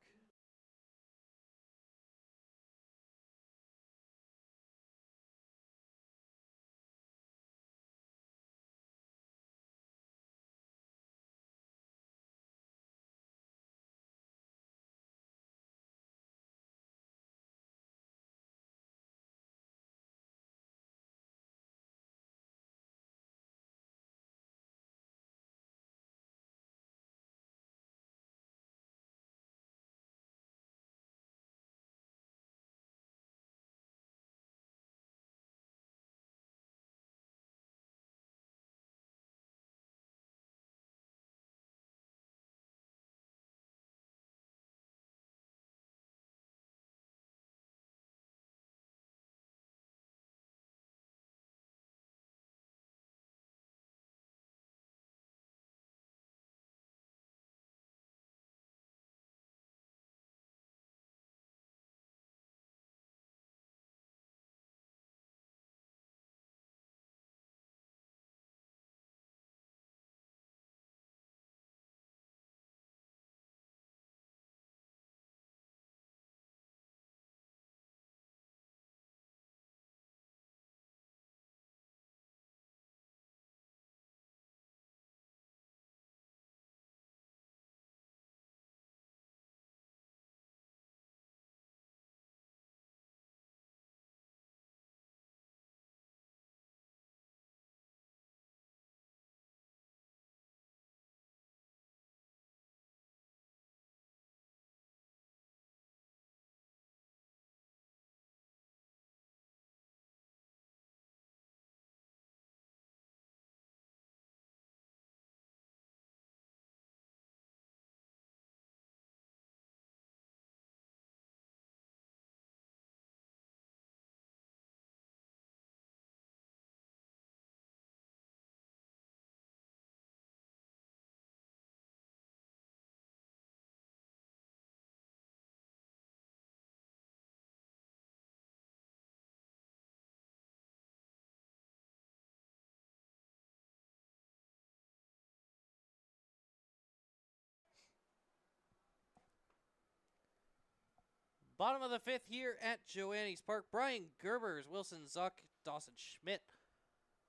Bottom of the 5th here at Joannes Park. Brian Gerbers, Wilson Zuck, Dawson Schmidt.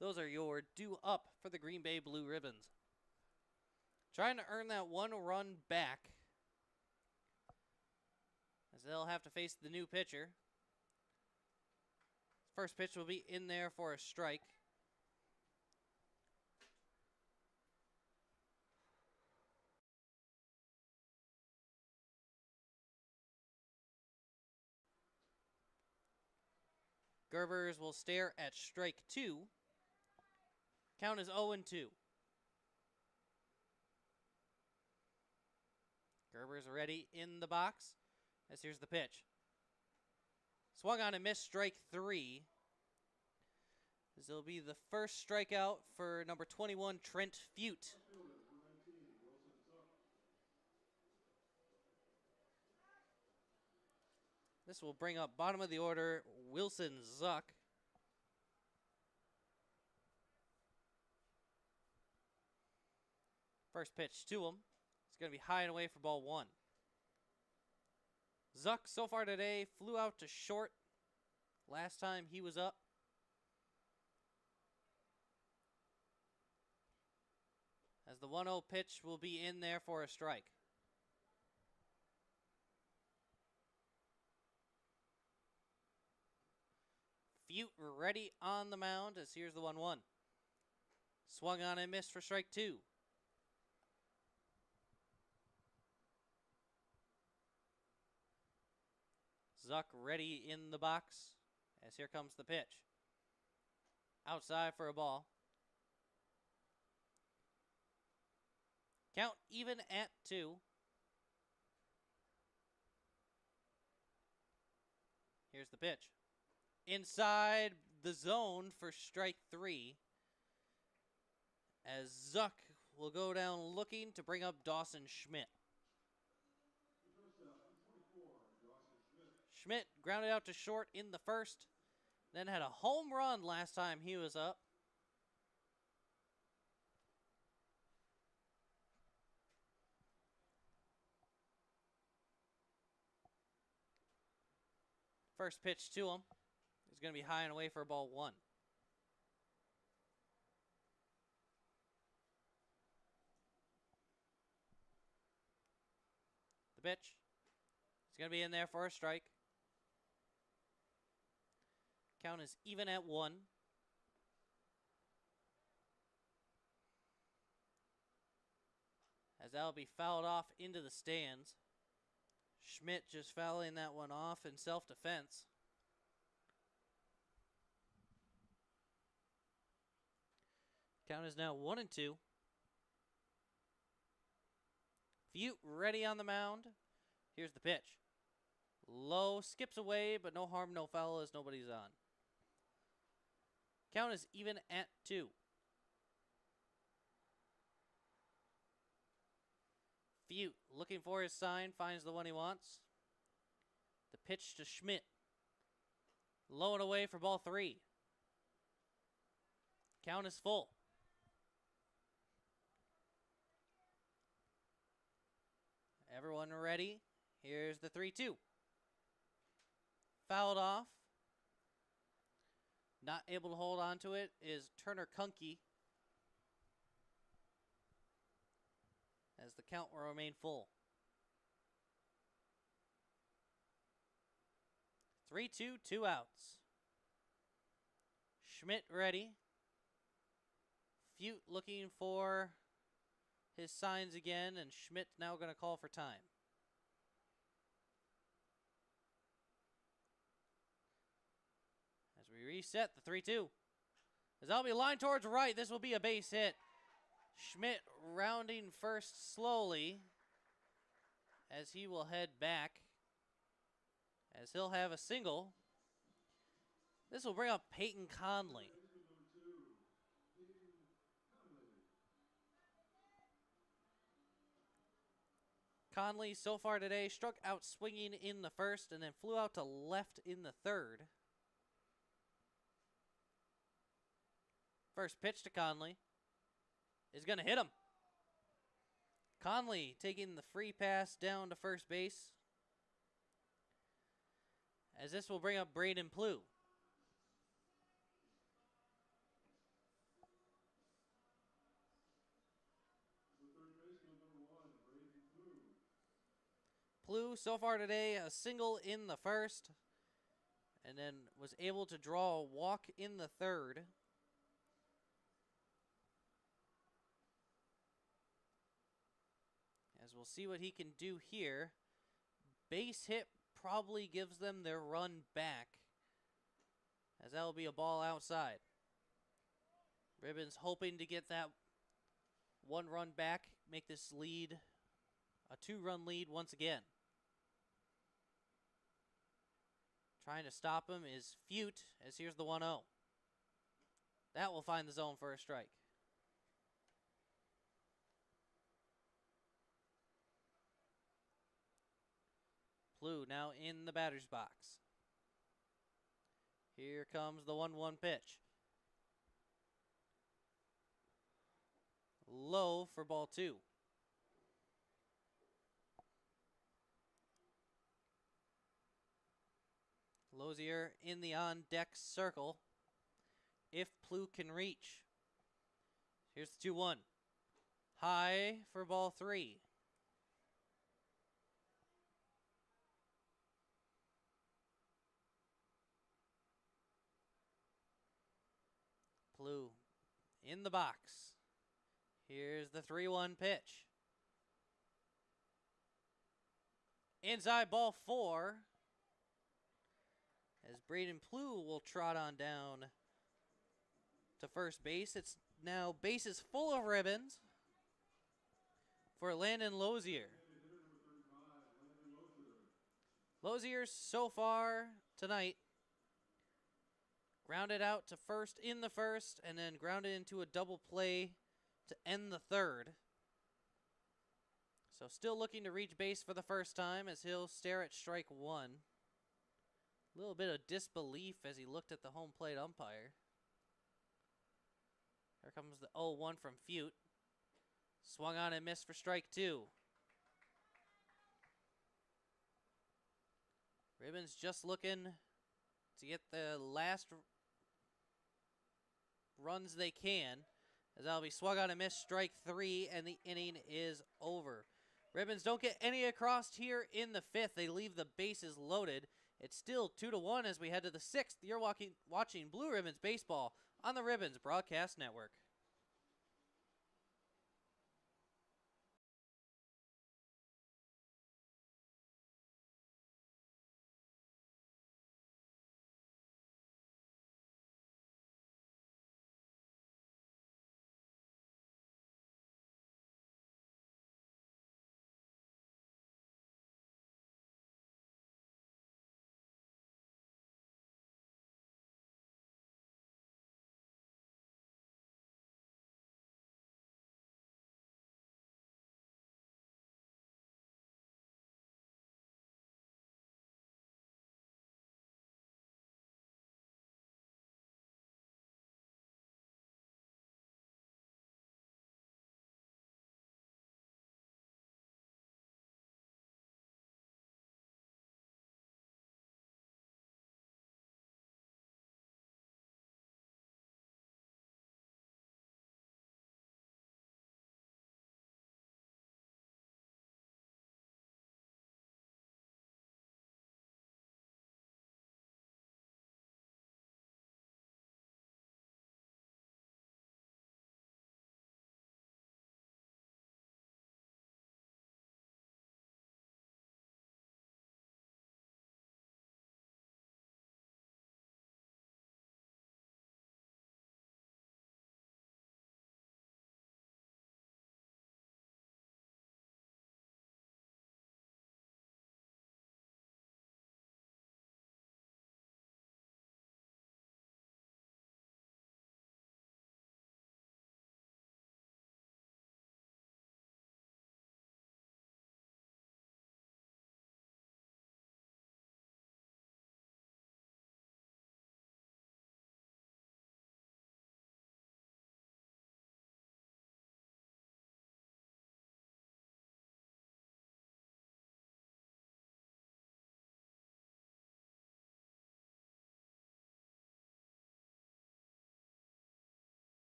Those are your due up for the Green Bay Blue Ribbons. Trying to earn that 1 run back, as they'll have to face the new pitcher. First pitch will be in there for a strike. Gerbers will stare at strike 2. Count is 0-2. Gerbers ready in the box, as here's the pitch. Swung on and missed, strike 3. This will be the first strikeout for number 21, Trent Fute. This will bring up bottom of the order, Wilson Zuck. First pitch to him. It's going to be high and away for ball 1. Zuck, so far today, flew out to short last time he was up. As the 1-0 pitch will be in there for a strike. Butte ready on the mound as here's the 1-1. Swung on and missed for strike 2. Zuck ready in the box as here comes the pitch. Outside for a ball. Count even at 2. Here's the pitch. Inside the zone for strike 3. As Zuck will go down looking to bring up Dawson Schmidt. Schmidt grounded out to short in the first, then had a home run last time he was up. First pitch to him is going to be high and away for ball 1. The pitch is going to be in there for a strike. Count is even at 1. As that'll be fouled off into the stands. Schmidt just fouling that one off in self-defense. Count is now 1-2. Butte ready on the mound. Here's the pitch. Low, skips away, but no harm, no foul as nobody's on. Count is even at 2. Butte looking for his sign, finds the one he wants. The pitch to Schmidt. Low and away for ball 3. Count is full. Everyone ready? Here's the 3-2. Fouled off. Not able to hold on to it is Turner Kunke. As the count will remain full. 3-2, 2 outs. Schmidt ready. Butte looking for his signs again, and Schmidt now going to call for time. As we reset the 3-2. As that'll be lined towards right, this will be a base hit. Schmidt rounding first slowly as he will head back. As he'll have a single. This will bring up Peyton Conley. Conley so far today struck out swinging in the first and then flew out to left in the third. First pitch to Conley is going to hit him. Conley taking the free pass down to first base. As this will bring up Braden Plew. Plew so far today a single in the first and then was able to draw a walk in the third. As we'll see what he can do here. Base hit probably gives them their run back. As that will be a ball outside. Ribbons hoping to get that 1 run back. Make this lead a 2-run lead once again. Trying to stop him is Butte as here's the 1-0. That will find the zone for a strike. Plew now in the batter's box. Here comes the 1-1 pitch. Low for ball 2. Lozier in the on-deck circle. If Plew can reach. Here's the 2-1. High for ball 3. Blue in the box. Here's the 3-1 pitch. Inside ball 4. As Braden Plew will trot on down to first base. It's now bases full of ribbons for Landon Lozier. Lozier so far tonight grounded out to first in the first and then grounded into a double play to end the third. So still looking to reach base for the first time as he'll stare at strike 1. A little bit of disbelief as he looked at the home plate umpire. Here comes the 0-1 from Fute. Swung on and missed for strike 2. Ribbons just looking to get the last runs they can, as that'll be swung on and missed, strike 3, and the inning is over. Ribbons don't get any across here in the 5th. They leave the bases loaded. It's still 2-1 as we head to the 6th. You're watching Blue Ribbons Baseball on the Ribbons Broadcast Network.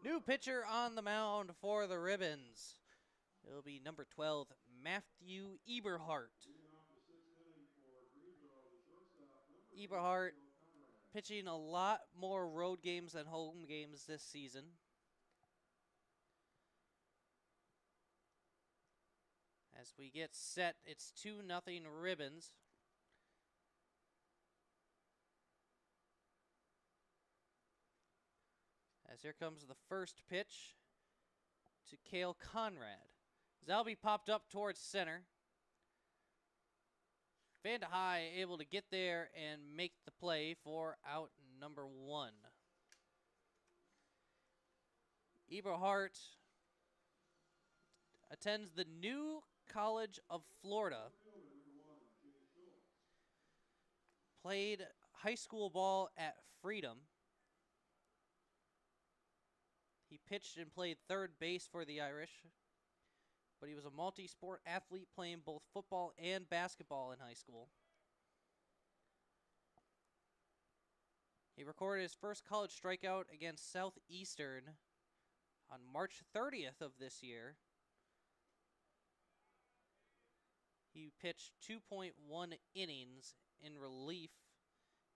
New pitcher on the mound for the Ribbons. It'll be number 12, Matthew Eberhardt. Eberhardt pitching a lot more road games than home games this season. As we get set, it's 2-0 Ribbons. As here comes the first pitch to Cale Conrad. Zalby popped up towards center. Vanda High able to get there and make the play for out number 1. Eberhardt attends the New College of Florida. Played high school ball at Freedom. He pitched and played third base for the Irish. but he was a multi-sport athlete playing both football and basketball in high school. He recorded his first college strikeout against Southeastern on March 30th of this year. He pitched 2.1 innings in relief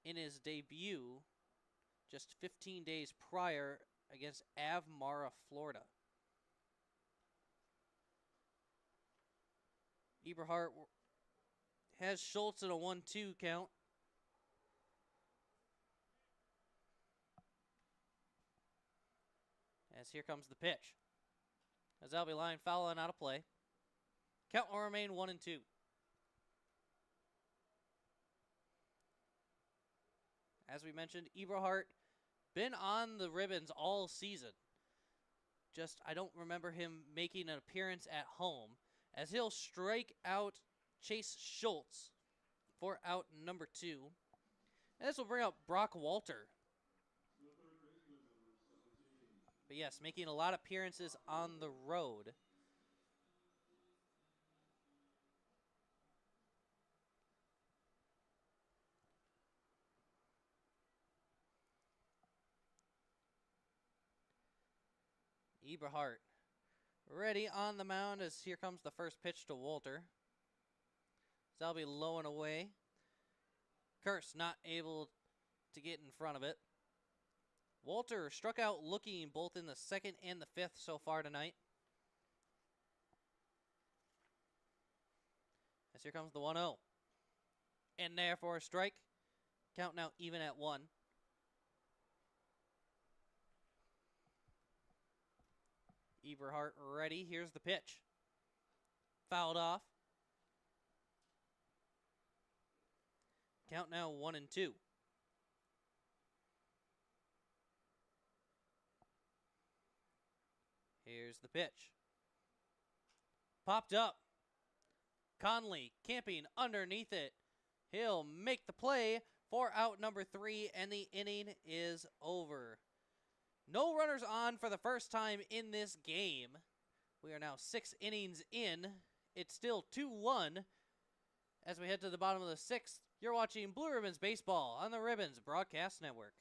in his debut just 15 days prior against Avmara, Florida. Eberhardt has Schultz in a 1-2 count. As here comes the pitch. As that'll be line foul and out of play. Count will remain 1-2. As we mentioned, Eberhardt been on the ribbons all season. Just, I don't remember him making an appearance at home, as he'll strike out Chase Schultz for out number 2. And this will bring up Brock Walter. But yes, making a lot of appearances on the road. Eberhardt ready on the mound as here comes the first pitch to Walter. So that'll be low and away. Curse not able to get in front of it. Walter struck out looking both in the 2nd and the 5th so far tonight. As here comes the 1-0. And there for a strike. Count now even at 1. Eberhardt ready. Here's the pitch. Fouled off. Count now 1-2. Here's the pitch. Popped up. Conley camping underneath it. He'll make the play for out number 3, and the inning is over. No runners on for the first time in this game. We are now 6 innings in. It's still 2-1 as we head to the bottom of the 6th. You're watching Blue Ribbons Baseball on the Ribbons Broadcast Network.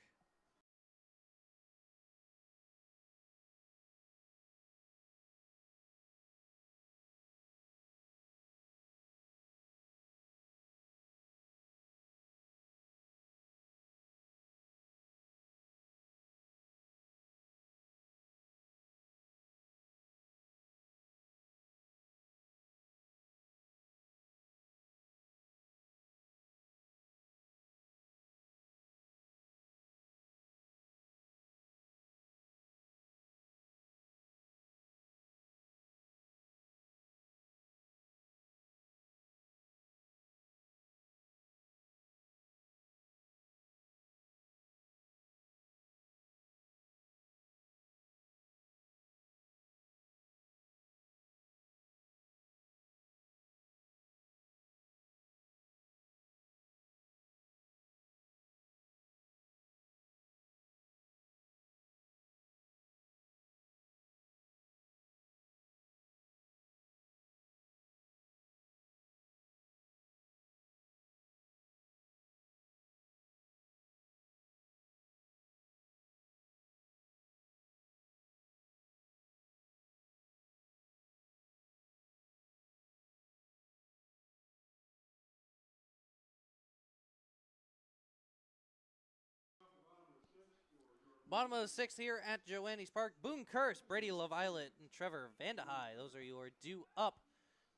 Bottom of the 6th here at Joannes Park. Boone Curse, Brady LaViolet, and Trevor Vandehei. Those are your due up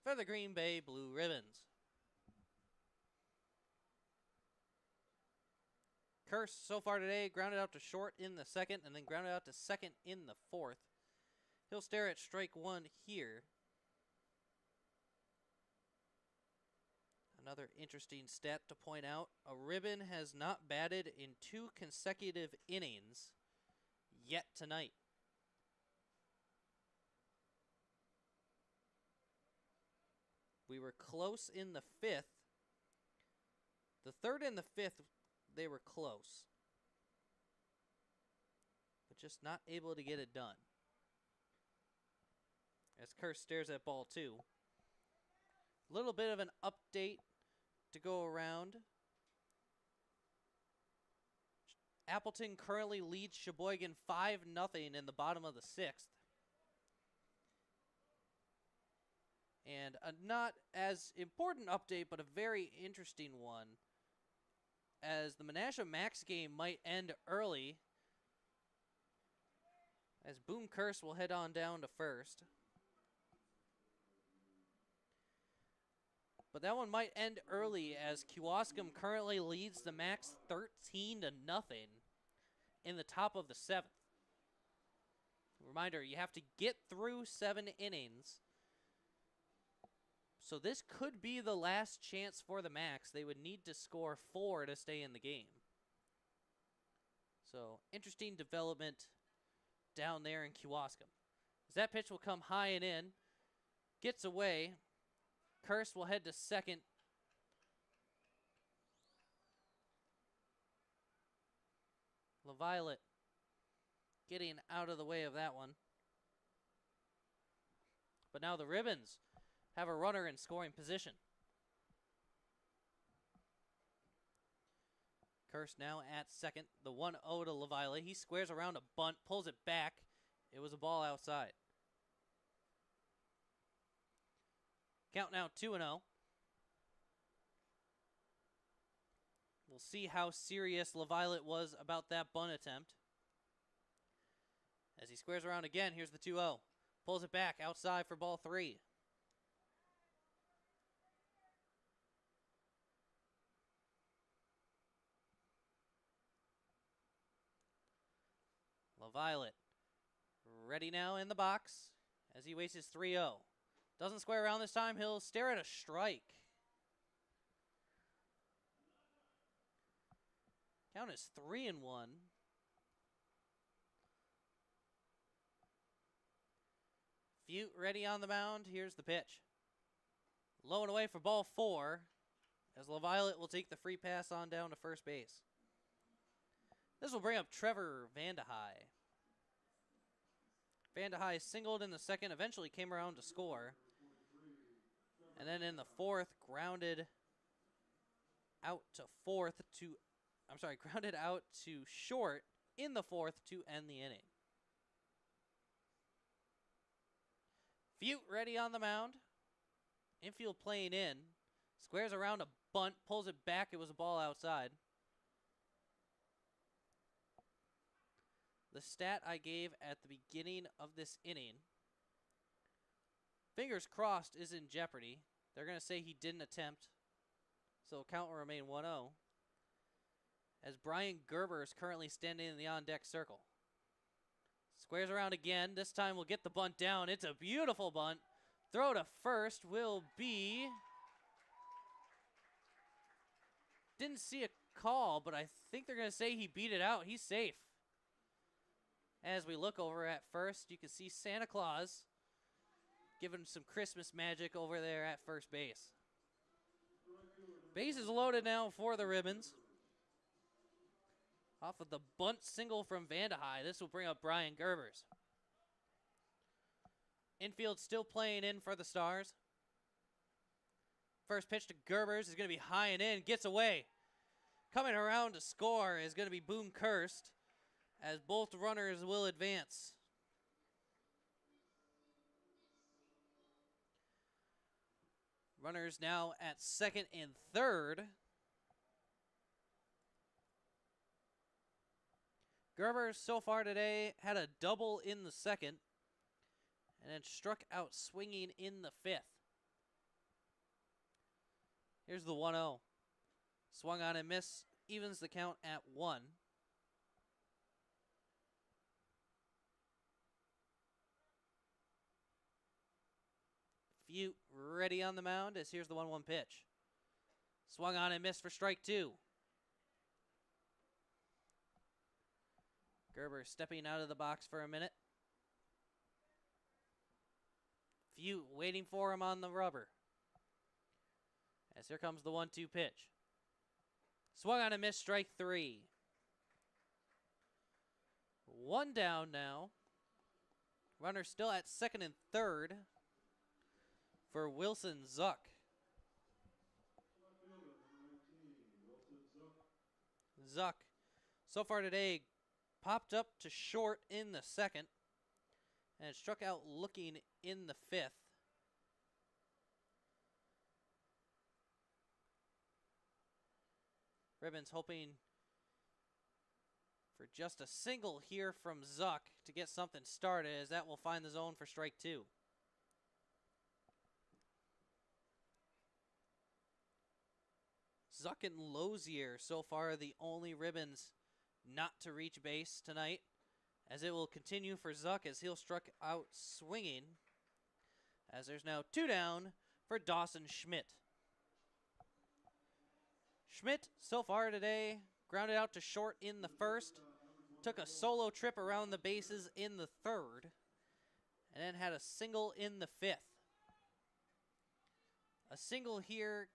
for the Green Bay Blue Ribbons. Curse so far today grounded out to short in the 2nd and then grounded out to 2nd in the 4th. He'll stare at strike 1 here. Another interesting stat to point out, a ribbon has not batted in 2 consecutive innings yet tonight. We were close in the 5th. The 3rd and the 5th, they were close. But just not able to get it done. as Curse stares at ball 2. A little bit of an update to go around. Appleton currently leads Sheboygan 5-0 in the bottom of the 6th. And a not as important update, but a very interesting one, as the Menasha Max game might end early, as Boom Curse will head on down to first. But that one might end early, as Kewaskum currently leads the Max 13-0 in the top of the 7th. Reminder, you have to get through 7 innings. So this could be the last chance for the Max. They would need to score 4 to stay in the game. So interesting development down there in Kewaskum. As that pitch will come high and in. Gets away. Curse will head to second. LaViolet getting out of the way of that one. But now the Ribbons have a runner in scoring position. Curse now at second. The 1-0 to LaViolet. He squares around a bunt, pulls it back. It was a ball outside. Count now 2-0. We'll see how serious LaViolet was about that bunt attempt. As he squares around again, here's the 2-0. Pulls it back outside for ball 3. LaViolet ready now in the box as he waits his 3-0. Doesn't square around this time. He'll stare at a strike. Count is 3-1. Fute ready on the mound. Here's the pitch. Low and away for ball 4, as LaViolet will take the free pass on down to first base. This will bring up Trevor Vandehei. Vandehei singled in the second, eventually came around to score. And then in the 4th, grounded out to short in the 4th to end the inning. Fute ready on the mound. Infield playing in. Squares around a bunt, pulls it back. It was a ball outside. The stat I gave at the beginning of this inning, fingers crossed, is in jeopardy. They're going to say he didn't attempt, so count will remain 1-0. As Brian Gerber is currently standing in the on-deck circle. Squares around again. This time we'll get the bunt down. It's a beautiful bunt. Throw to first will be... Didn't see a call, but I think they're going to say he beat it out. He's safe. As we look over at first, you can see Santa Claus giving some Christmas magic over there at first base. Base is loaded now for the Ribbons. Off of the bunt single from Vandehei, this will bring up Brian Gerbers. Infield still playing in for the Stars. First pitch to Gerbers is going to be high and in, gets away. Coming around to score is going to be Boom Cursed, as both runners will advance. Runners now at second and third. Gerber so far today had a double in the second and then struck out swinging in the 5th. Here's the 1-0. Swung on and missed, evens the count at 1. Fute ready on the mound as here's the 1-1 pitch. Swung on and missed for strike 2. Gerber stepping out of the box for a minute. Fute waiting for him on the rubber. As here comes the 1-2 pitch. Swung on and missed, strike 3. 1 down now. Runner still at second and third for Wilson Zuck. Zuck, so far today, popped up to short in the second and struck out looking in the fifth. Ribbons hoping for just a single here from Zuck to get something started, as that will find the zone for strike two. Zuck and Lozier so far the only Ribbons not to reach base tonight, as it will continue for Zuck as he'll struck out swinging, as there's now two down for Dawson Schmidt. Schmidt so far today grounded out to short in the first, took a solo trip around the bases in the third, and then had a single in the fifth. A single here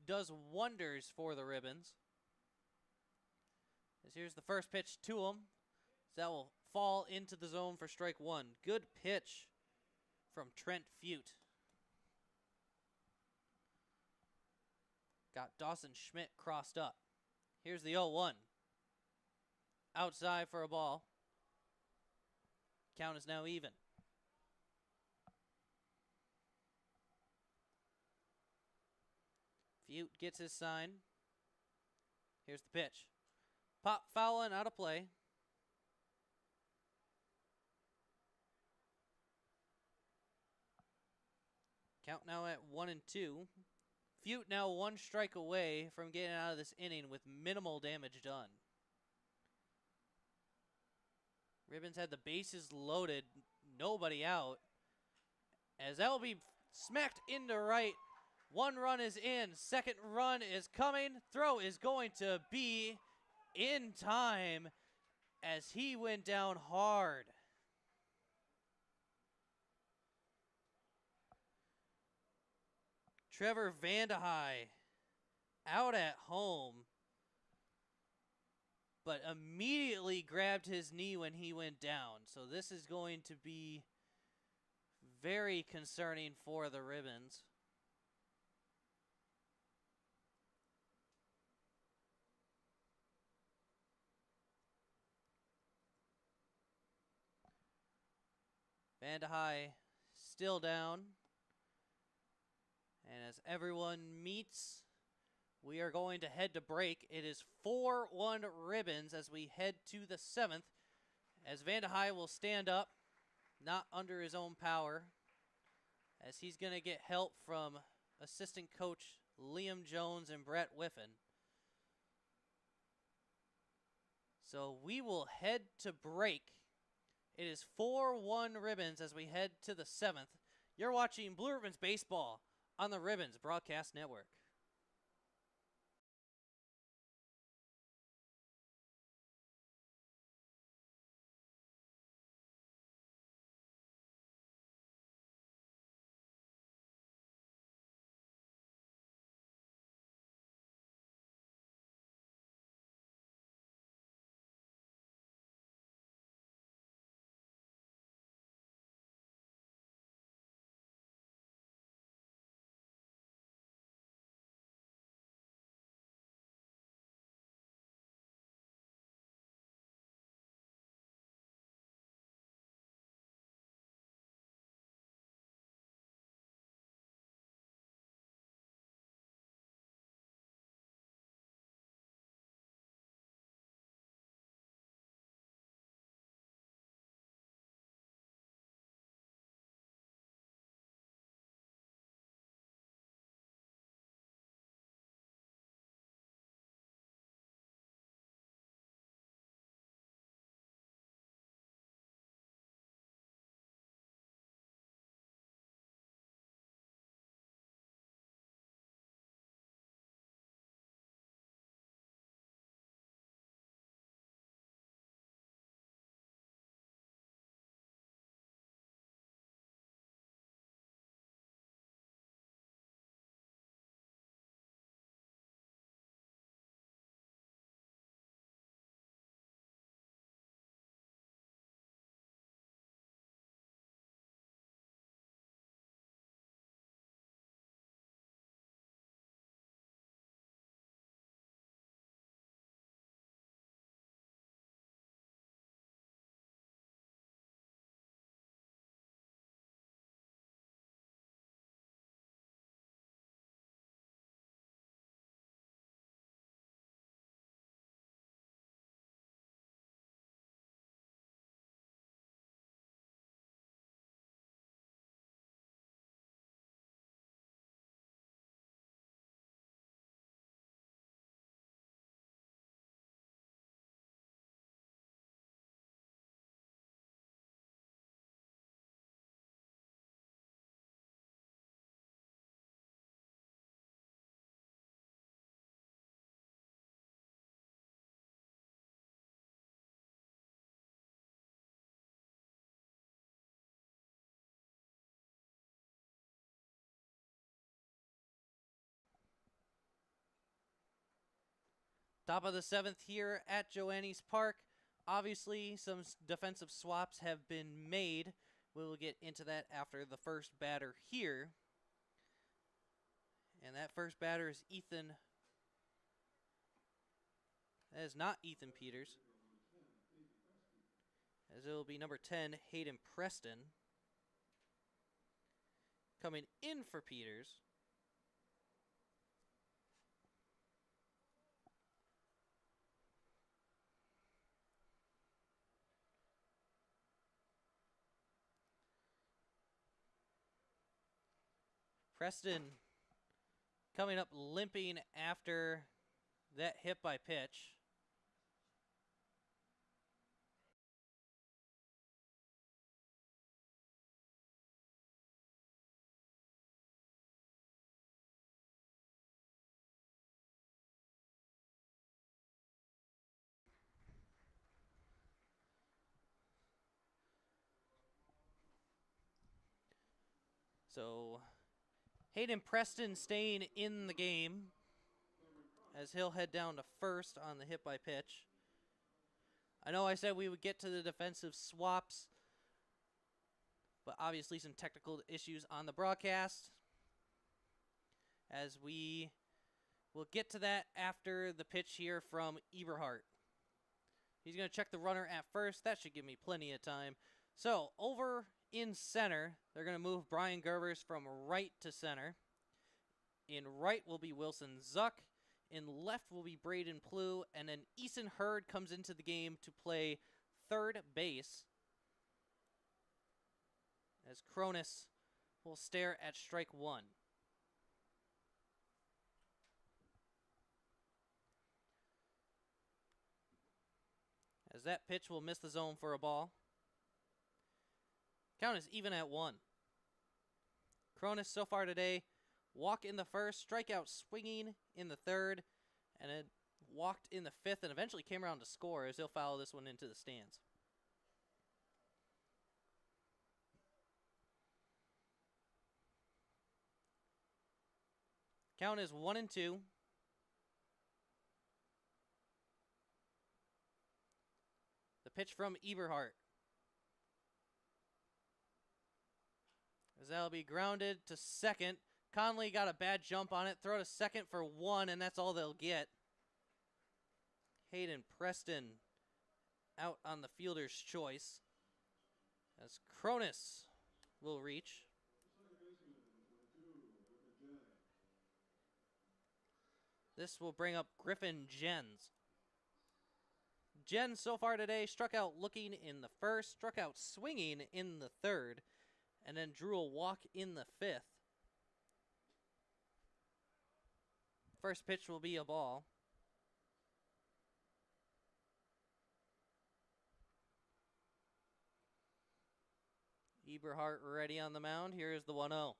does wonders for the Ribbons. As here's the first pitch to him. So that will fall into the zone for strike one. Good pitch from Trent Fute. Got Dawson Schmidt crossed up. Here's the 0-1. Outside for a ball. Count is now even. Fute gets his sign. Here's the pitch. Pop foul and out of play. Count now at 1-2. Fute now one strike away from getting out of this inning with minimal damage done. Ribbons had the bases loaded, nobody out, as that will be smacked into right. One run is in, second run is coming. Throw is going to be in time as he went down hard. Trevor Vandehei out at home, but immediately grabbed his knee when he went down. So this is going to be very concerning for the Ribbons. Vandehei still down. And as everyone meets, we are going to head to break. It is 4-1 Ribbons as we head to the seventh, as Vandehei will stand up, not under his own power, as he's going to get help from assistant coach Liam Jones and Brett Whiffen. So we will head to break. It is 4-1 Ribbons as we head to the seventh. You're watching Blue Ribbons Baseball on the Ribbons Broadcast Network. Top of the 7th here at Joannes Park. Obviously, some defensive swaps have been made. We will get into that after the first batter here. And that first batter is Ethan. That is not Ethan Peters, as it will be number 10, Hayden Preston, coming in for Peters. Preston coming up limping after that hit by pitch. So Hayden Preston staying in the game, as he'll head down to first on the hit by pitch. I know I said we would get to the defensive swaps, but obviously some technical issues on the broadcast, as we will get to that after the pitch here from Eberhardt. He's going to check the runner at first. That should give me plenty of time. So over in center, they're going to move Brian Gerbers from right to center. In right will be Wilson Zuck. In left will be Braden Plew. And then Eason Hurd comes into the game to play third base, as Cronus will stare at strike one. As that pitch will miss the zone for a ball. Count is even at 1. Cronus so far today, walk in the first, strikeout swinging in the third, and then walked in the 5th, and eventually came around to score, as he'll foul this one into the stands. Count is 1-2. The pitch from Eberhardt, as that'll be grounded to second. Conley got a bad jump on it. Throw to second for 1, and that's all they'll get. Hayden Preston out on the fielder's choice, as Cronus will reach. This will bring up Griffin Jens. Jens so far today struck out looking in the first, struck out swinging in the third, and then drew a walk in the 5th. First pitch will be a ball. Eberhardt ready on the mound. Here is the 1-0.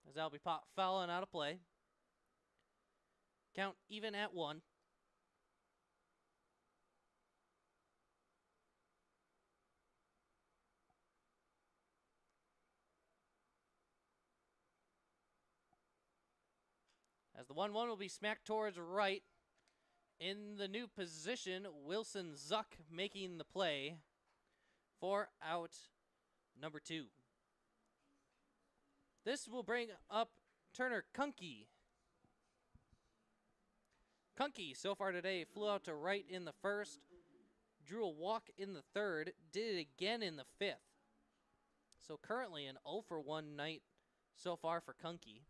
As that'll be popped foul and out of play. Count even at 1. As the 1-1 will be smacked towards right. In the new position, Wilson Zuck making the play for out number 2. This will bring up Turner Kunke. Kunke so far today flew out to right in the first, drew a walk in the third, did it again in the 5th. So currently an 0-for-1 night so far for Kunke.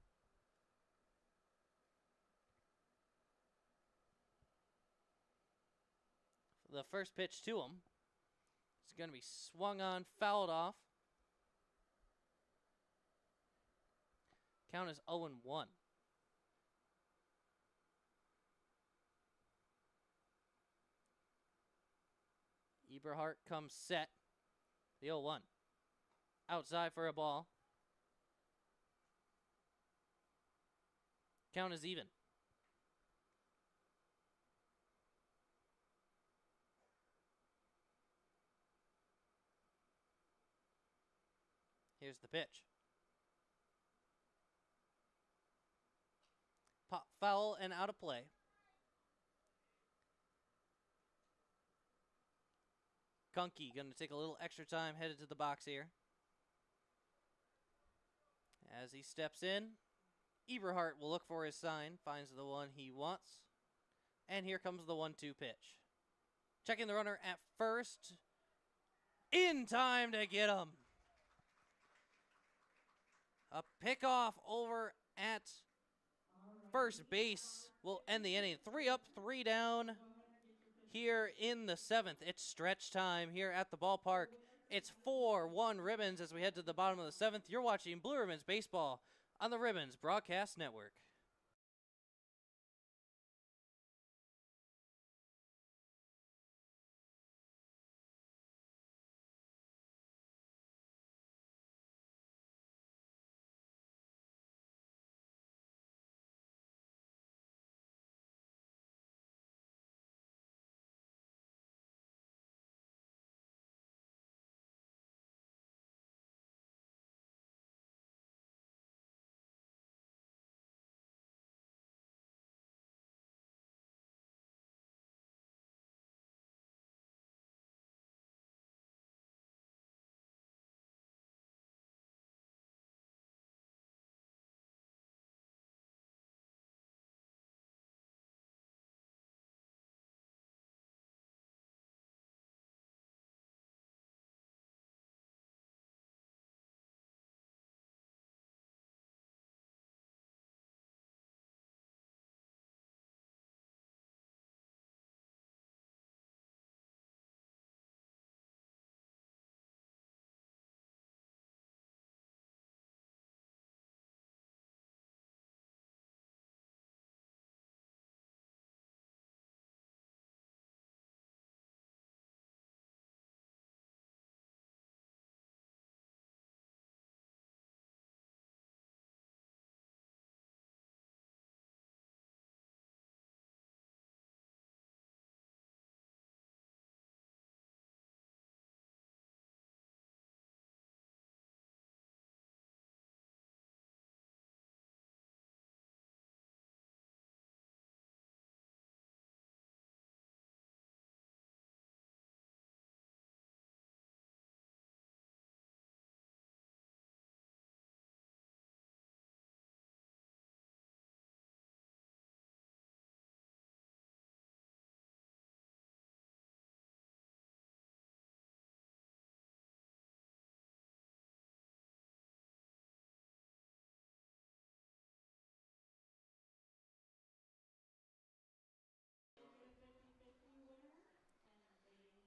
The first pitch to him is going to be swung on, fouled off. Count is 0-1. Eberhardt comes set. The 0-1. Outside for a ball. Count is even. Here's the pitch. Pop foul and out of play. Gunky going to take a little extra time headed to the box here. As he steps in, Eberhardt will look for his sign, finds the one he wants. And here comes the 1-2 pitch. Checking the runner at first. In time to get him. A pickoff over at first base will end the inning. 3 up, 3 down here in the 7th. It's stretch time here at the ballpark. It's 4-1 Ribbons as we head to the bottom of the 7th. You're watching Blue Ribbons Baseball on the Ribbons Broadcast Network.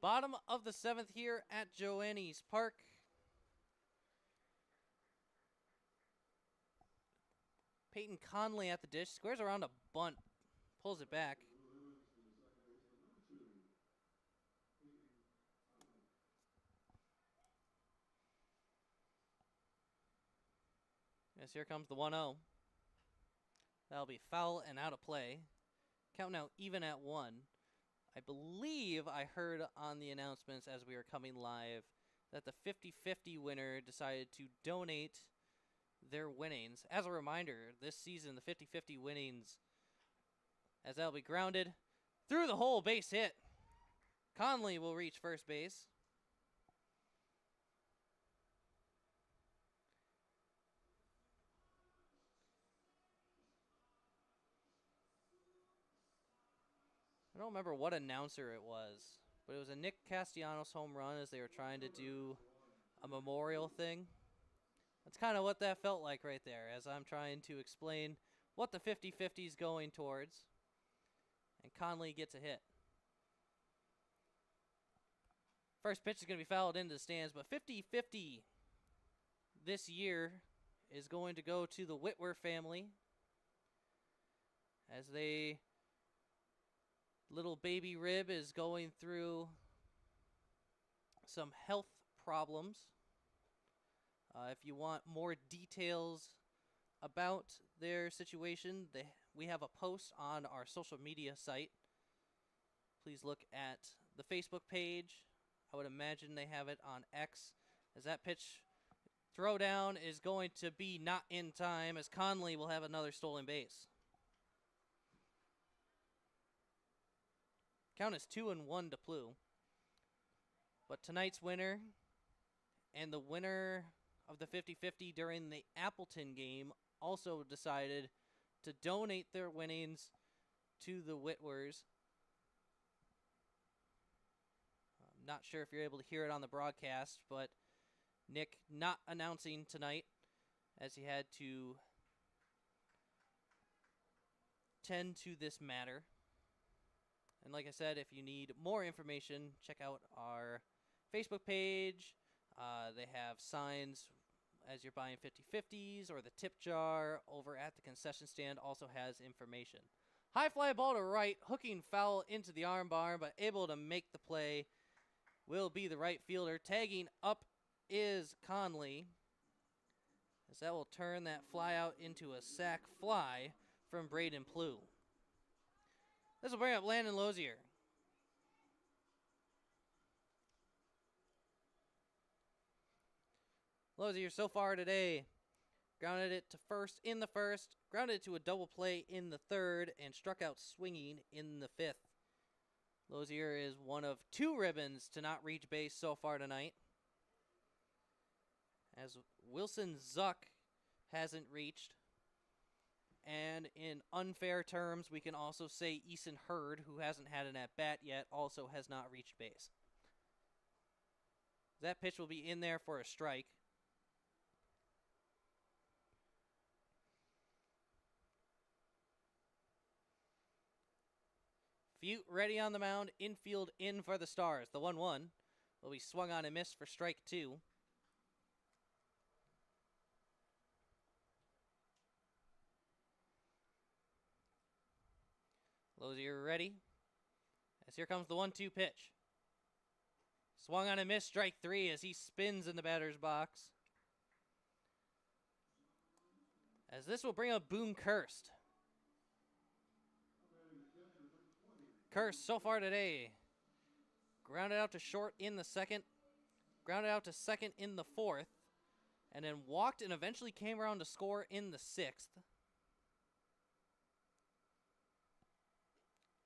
Bottom of the 7th here at Joannes Park. Peyton Conley at the dish. Squares around a bunt. Pulls it back. Yes, here comes the 1-0. That'll be foul and out of play. Count now even at 1. I believe I heard on the announcements as we were coming live that the 50-50 winner decided to donate their winnings. As a reminder, this season, the 50-50 winnings, as that'll be grounded through the hole, base hit. Conley will reach first base. I don't remember what announcer it was, but it was a Nick Castellanos home run as they were trying to do a memorial thing. That's kind of what that felt like right there as I'm trying to explain what the 50-50 is going towards. And Conley gets a hit. First pitch is going to be fouled into the stands, but 50-50 this year is going to go to the Whitwer family as they... Little baby Rib is going through some health problems. If you want more details about their situation, we have a post on our social media site. Please look at the Facebook page. I would imagine they have it on X, as that pitch throw down is going to be not in time, as Conley will have another stolen base. Count is 2-1 to Plu. But tonight's winner and the winner of the 50-50 during the Appleton game also decided to donate their winnings to the Whitwers. I'm not sure if you're able to hear it on the broadcast, but Nick not announcing tonight as he had to tend to this matter. And like I said, if you need more information, check out our Facebook page. They have signs as you're buying 50-50s, or the tip jar over at the concession stand also has information. High fly ball to right, hooking foul into the arm bar, but able to make the play will be the right fielder. Tagging up is Conley, as that will turn that fly out into a sac fly from Braden Plew. This will bring up Landon Lozier. Lozier so far today grounded it to first in the first, grounded it to a double play in the third, and struck out swinging in the fifth. Lozier is one of 2 ribbons to not reach base so far tonight, as Wilson Zuck hasn't reached. And in unfair terms, we can also say Eason Hurd, who hasn't had an at-bat yet, also has not reached base. That pitch will be in there for a strike. Fute ready on the mound, infield in for the Stars. The 1-1 will be swung on and missed for strike 2. Lozier ready, as here comes the 1-2 pitch. Swung on and missed, strike 3 as he spins in the batter's box. As this will bring up Boone Kirst. Kirst so far today grounded out to short in the second, grounded out to second in the fourth, and then walked and eventually came around to score in the sixth.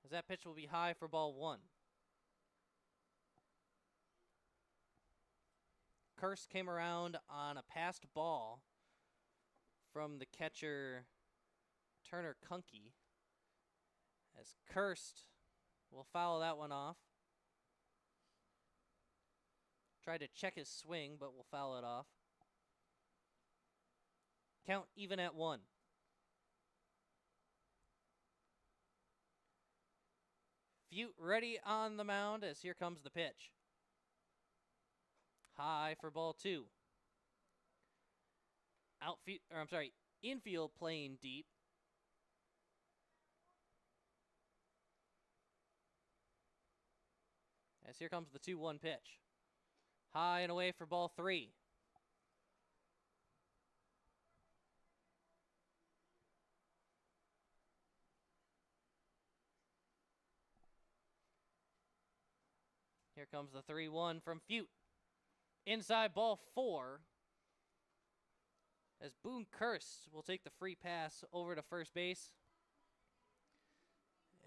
As that pitch will be high for ball 1. Kirst came around on a passed ball from the catcher Turner Kunke, as Kirst will foul that one off. Tried to check his swing, but will foul it off. Count even at 1. Fute ready on the mound as here comes the pitch. High for ball 2. Infield playing deep. As here comes the 2-1 pitch. High and away for ball 3. Here comes the 3-1 from Fute. Inside ball 4. As Boone Kirst will take the free pass over to first base.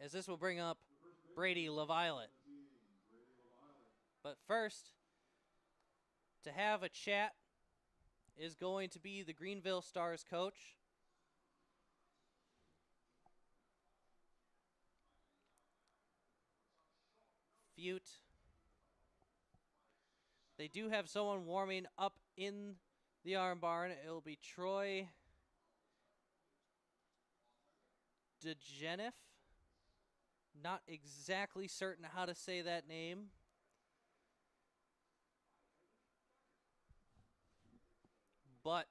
As this will bring up Brady LaViolette. But first, to have a chat is going to be the Greenville Stars coach. Fute. They do have someone warming up in the arm barn. It will be Troy DeGeniff. Not exactly certain how to say that name. But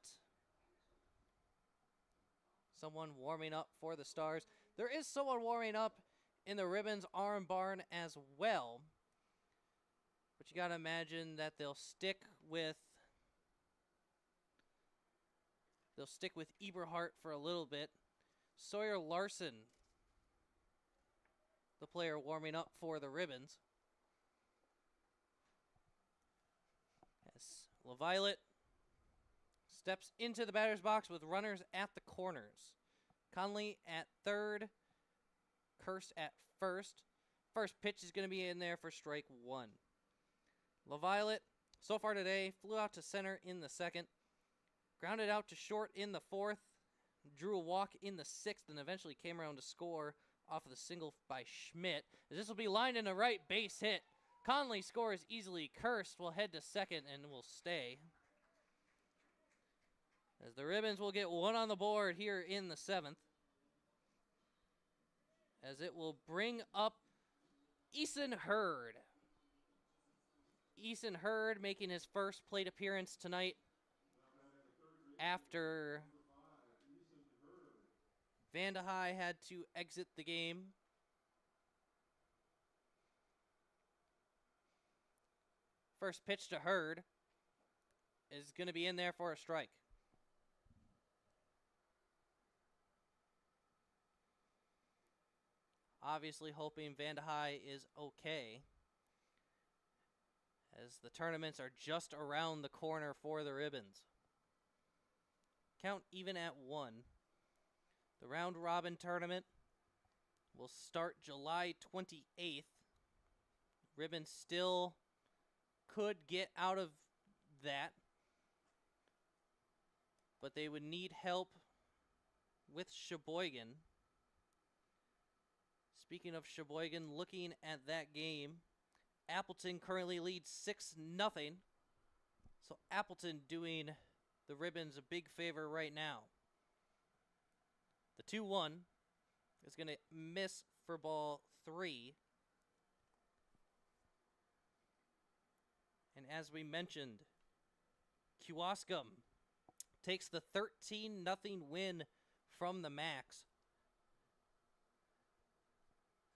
someone warming up for the Stars. There is someone warming up in the Ribbons arm barn as well. But you got to imagine that they'll stick with Eberhardt for a little bit. Sawyer Larson, the player warming up for the Ribbons. As LaViolette steps into the batter's box with runners at the corners. Conley at third. Kirst at first. First pitch is going to be in there for strike 1. LaViolet, so far today, flew out to center in the second, grounded out to short in the fourth, drew a walk in the sixth, and eventually came around to score off of the single by Schmidt. This will be lined in a right base hit. Conley scores easily. Kirst will head to second and will stay. As the Ribbons will get one on the board here in the seventh. As it will bring up Eason Hurd. Eason Hurd making his first plate appearance tonight after Vandehei had to exit the game. First pitch to Hurd is going to be in there for a strike. Obviously hoping Vandehei is okay, as the tournaments are just around the corner for the Ribbons. Count even at 1. The round robin tournament will start July 28th. Ribbons still could get out of that, but they would need help with Sheboygan. Speaking of Sheboygan, looking at that game, Appleton currently leads 6-0. So Appleton doing the Ribbons a big favor right now. The 2-1 is going to miss for ball 3. And as we mentioned, Kewaskum takes the 13-0 win from the Max,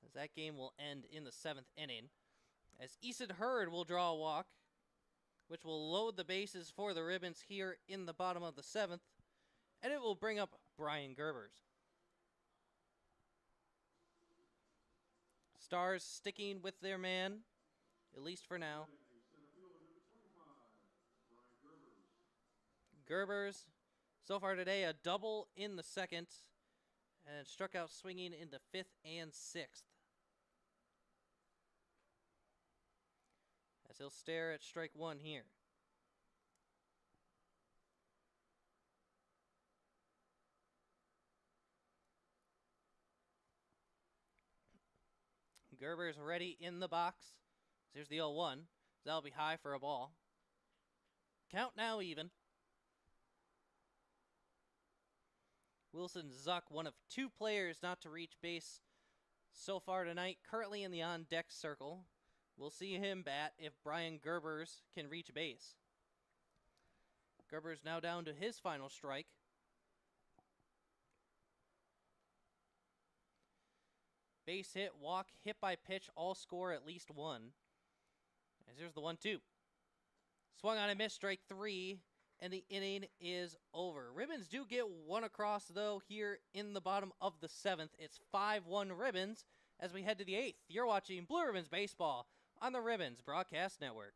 as that game will end in the 7th inning. As Eason Hurd will draw a walk, which will load the bases for the Ribbons here in the bottom of the 7th, and it will bring up Brian Gerbers. Stars sticking with their man, at least for now. Gerbers, so far today, a double in the second, and struck out swinging in the 5th and 6th. As he'll stare at strike 1 here. Gerber's ready in the box. Here's the 0-1. That'll be high for a ball. Count now even. Wilson Zuck, one of 2 players not to reach base so far tonight, currently in the on-deck circle. We'll see him bat if Brian Gerbers can reach base. Gerbers now down to his final strike. Base hit, walk, hit by pitch, all score at least 1. As here's the 1-2. Swung on and missed, strike 3, and the inning is over. Ribbons do get one across, though, here in the bottom of the 7th. It's 5-1 Ribbons as we head to the 8th. You're watching Blue Ribbons Baseball on the Ribbons Broadcast Network.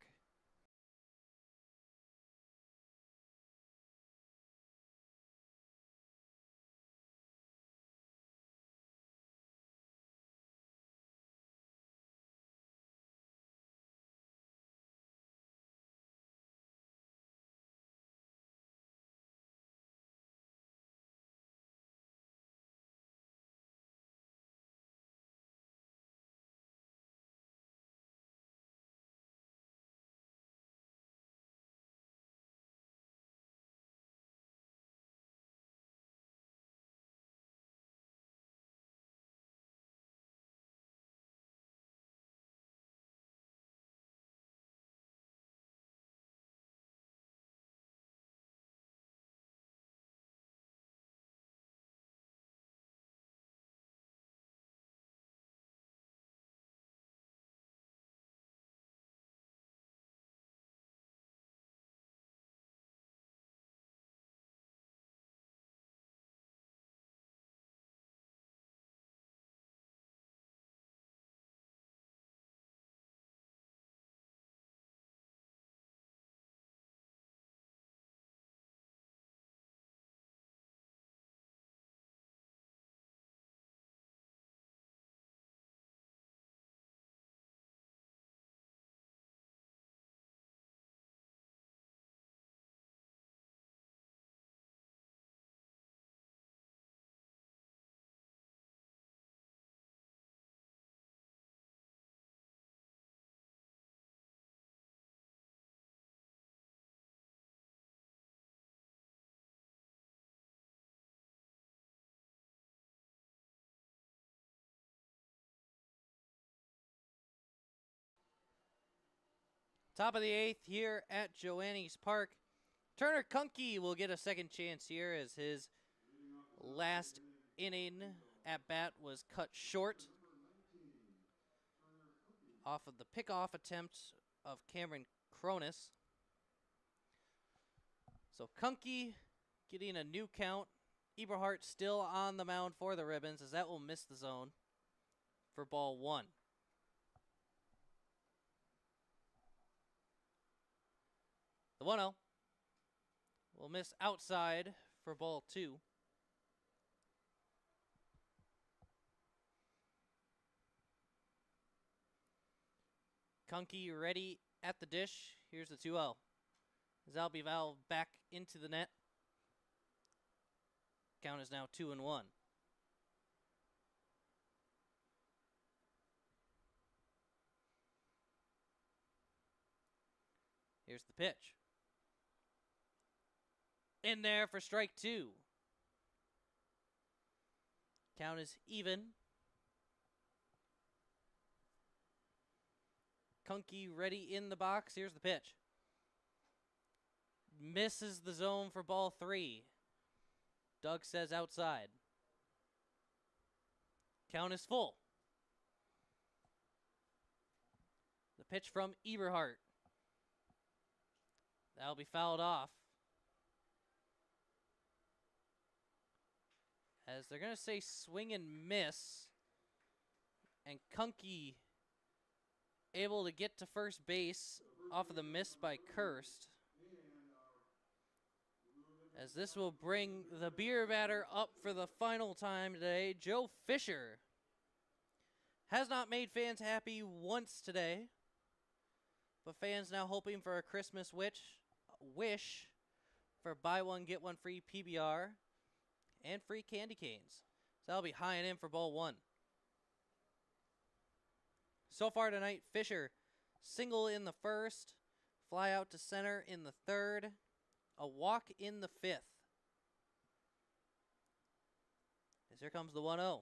Top of the 8th here at Joannes Park. Turner Kunke will get a second chance here as his last inning at bat was cut short off of the pickoff attempt of Cameron Cronus. So Kunke getting a new count. Eberhardt still on the mound for the Ribbons as that will miss the zone for ball 1. The 1-0 will miss outside for ball 2. Kunke ready at the dish. Here's the 2-0. Zalbival back into the net. Count is now 2-1. Here's the pitch. In there for strike 2. Count is even. Kunke ready in the box. Here's the pitch. Misses the zone for ball 3. Doug says outside. Count is full. The pitch from Eberhardt. That'll be fouled off. As they're going to say swing and miss. And Kunke able to get to first base off of the miss by Kirst. As this will bring the beer batter up for the final time today. Joe Fisher has not made fans happy once today. But fans now hoping for a Christmas wish for buy one, get one free PBR and free candy canes. So that'll be high and in for ball 1. So far tonight, Fisher single in the first, fly out to center in the third, a walk in the 5th. As here comes the 1-0.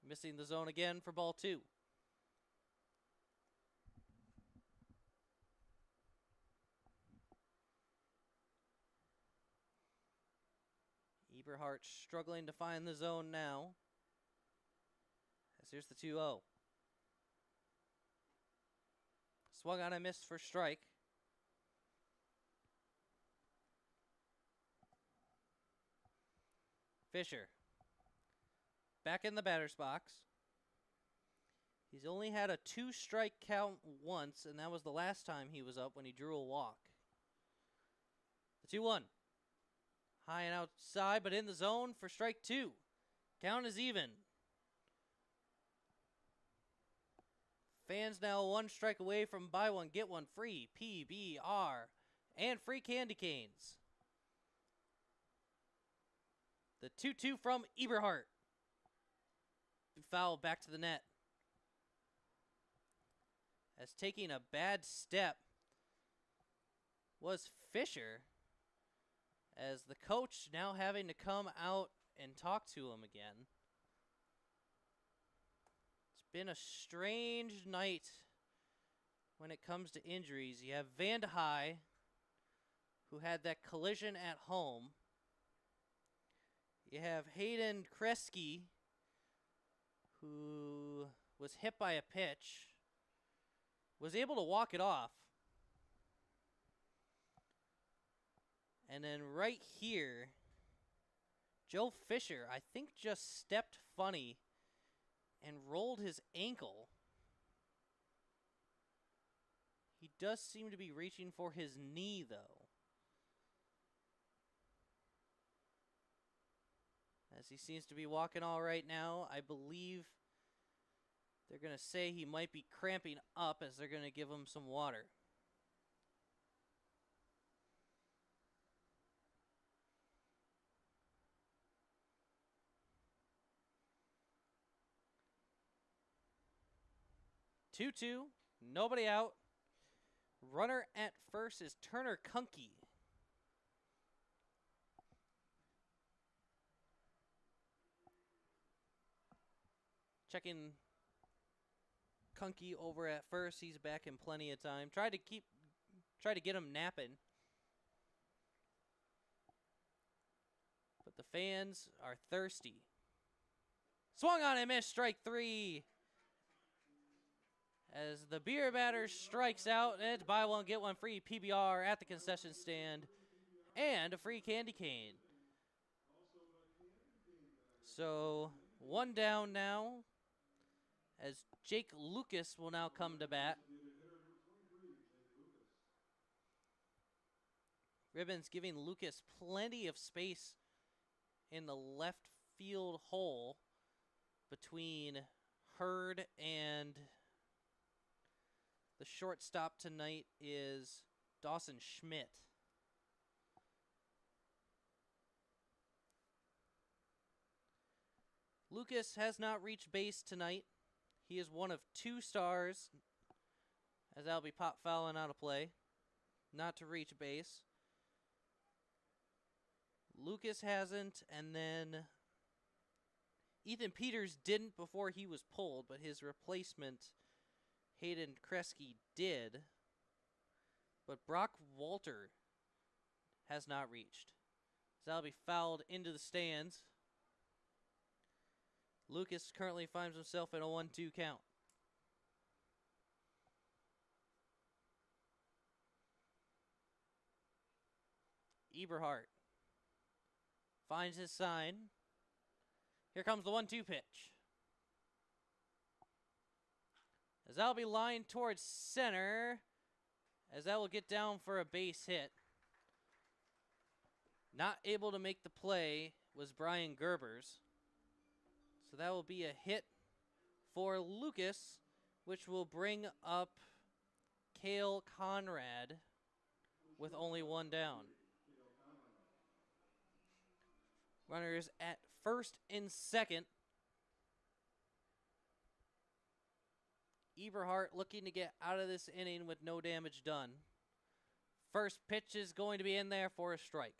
Missing the zone again for ball 2. Eberhardt struggling to find the zone now. As here's the 2-0. Swung on and missed for strike. Fisher back in the batter's box. He's only had a 2-strike count once, and that was the last time he was up when he drew a walk. The 2-1. High and outside, but in the zone for strike 2. Count is even. Fans now 1 strike away from buy one, get one free PBR and free candy canes. The 2-2 from Eberhardt. Foul back to the net. As taking a bad step was Fisher. As the coach now having to come out and talk to him again. It's been a strange night when it comes to injuries. You have Van de High, who had that collision at home. You have Hayden Kresge, who was hit by a pitch, was able to walk it off. And then right here, Joe Fisher, I think, just stepped funny and rolled his ankle. He does seem to be reaching for his knee, though. As he seems to be walking all right now, I believe they're going to say he might be cramping up as they're going to give him some water. Two, nobody out. Runner at first is Turner Kunke. Checking Kunke over at first. He's back in plenty of time. Try to get him napping. But the fans are thirsty. Swung on and missed, strike 3. As the beer batter strikes out, and it's buy one, get one free PBR at the concession stand and a free candy cane. So 1 down now as Jake Lucas will now come to bat. Ribbons giving Lucas plenty of space in the left field hole between Hurd and the shortstop tonight is Dawson Schmidt. Lucas has not reached base tonight. He is one of 2 stars, as that'll be pop fouling out of play, not to reach base. Lucas hasn't, and then Ethan Peters didn't before he was pulled, but his replacement, Hayden Kresge, did. But Brock Walter has not reached. So that'll be fouled into the stands. Lucas currently finds himself in a 1-2 count. Eberhardt finds his sign. Here comes the 1-2 pitch. As that'll be lined towards center, as that will get down for a base hit. Not able to make the play was Brian Gerbers. So that will be a hit for Lucas, which will bring up Cale Conrad with only 1 down. Runners at first and second. Eberhardt looking to get out of this inning with no damage done. First pitch is going to be in there for a strike.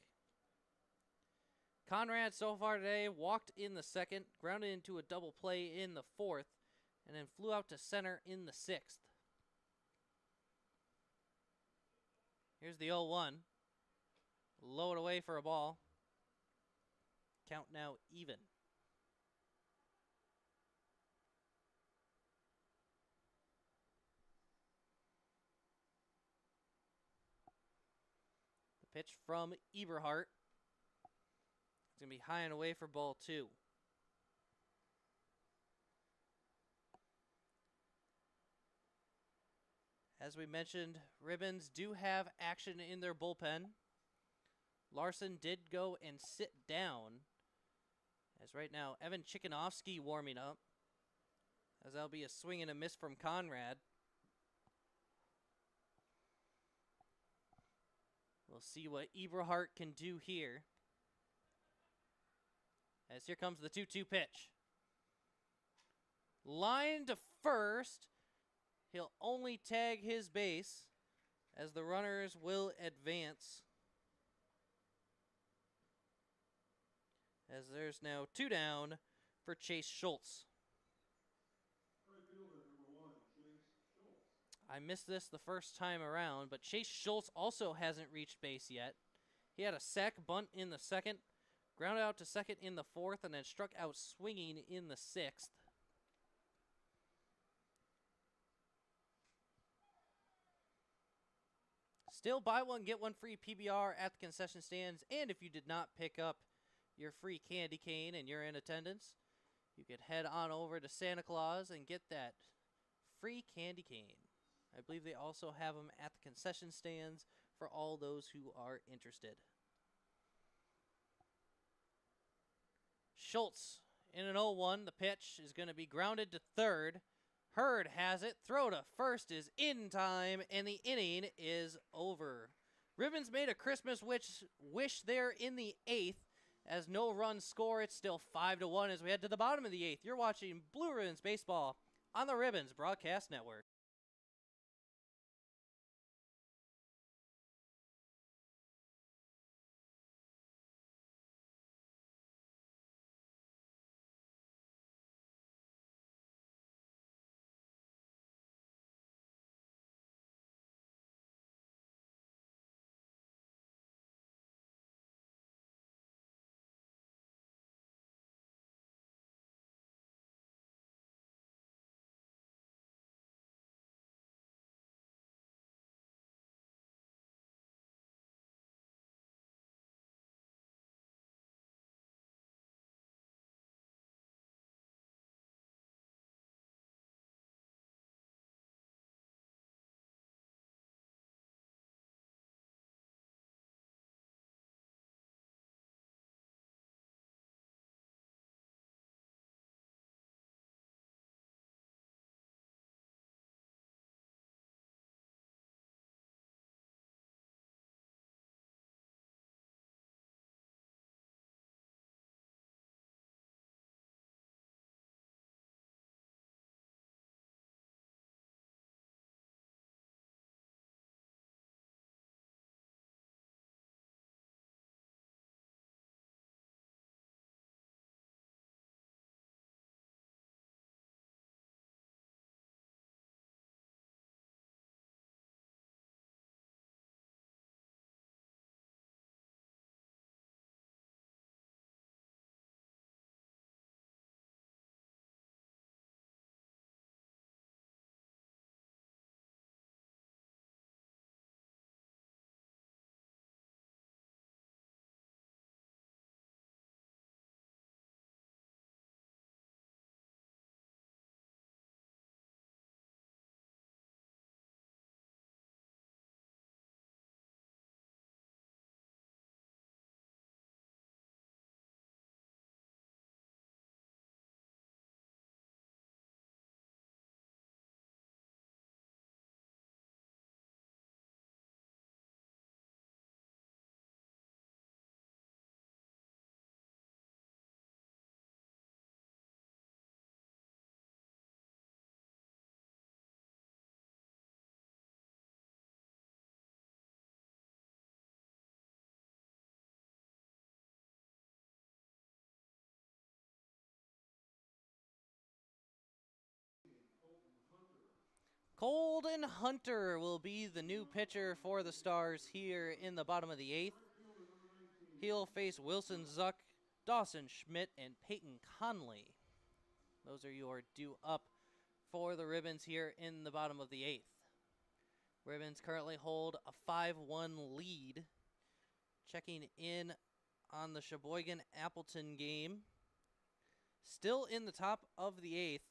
Conrad so far today walked in the second, grounded into a double play in the 4th, and then flew out to center in the 6th. Here's the 0-1. Low it away for a ball. Count now even. The pitch from Eberhardt. It's going to be high and away for ball 2. As we mentioned, Ribbons do have action in their bullpen. Larson did go and sit down. As right now, Evan Chikanovsky warming up. As that'll be a swing and a miss from Conrad. We'll see what Eberhardt can do here. As here comes the 2-2 pitch. Line to first. He'll only tag his base as the runners will advance. As there's now 2 down for Chase Schultz. I missed this the first time around, but Chase Schultz also hasn't reached base yet. He had a sac bunt in the 2nd, grounded out to 2nd in the 4th, and then struck out swinging in the 6th. Still buy one, get one free PBR at the concession stands, and if you did not pick up your free candy cane and you're in attendance, you could head on over to Santa Claus and get that free candy cane. I believe they also have them at the concession stands for all those who are interested. Schultz in an 0-1. The pitch is going to be grounded to 3rd. Hurd has it. Throw to first is in time, and the inning is over. Ribbons made a Christmas wish there in the 8th. As no runs score, it's still 5-1 as we head to the bottom of the 8th. You're watching Blue Ribbons Baseball on the Ribbons Broadcast Network. Colden Hunter will be the new pitcher for the Stars here in the bottom of the 8th. He'll face Wilson Zuck, Dawson Schmidt, and Peyton Conley. Those are your due up for the Ribbons here in the bottom of the 8th. Ribbons currently hold a 5-1 lead. Checking in on the Sheboygan-Appleton game. Still in the top of the 8th.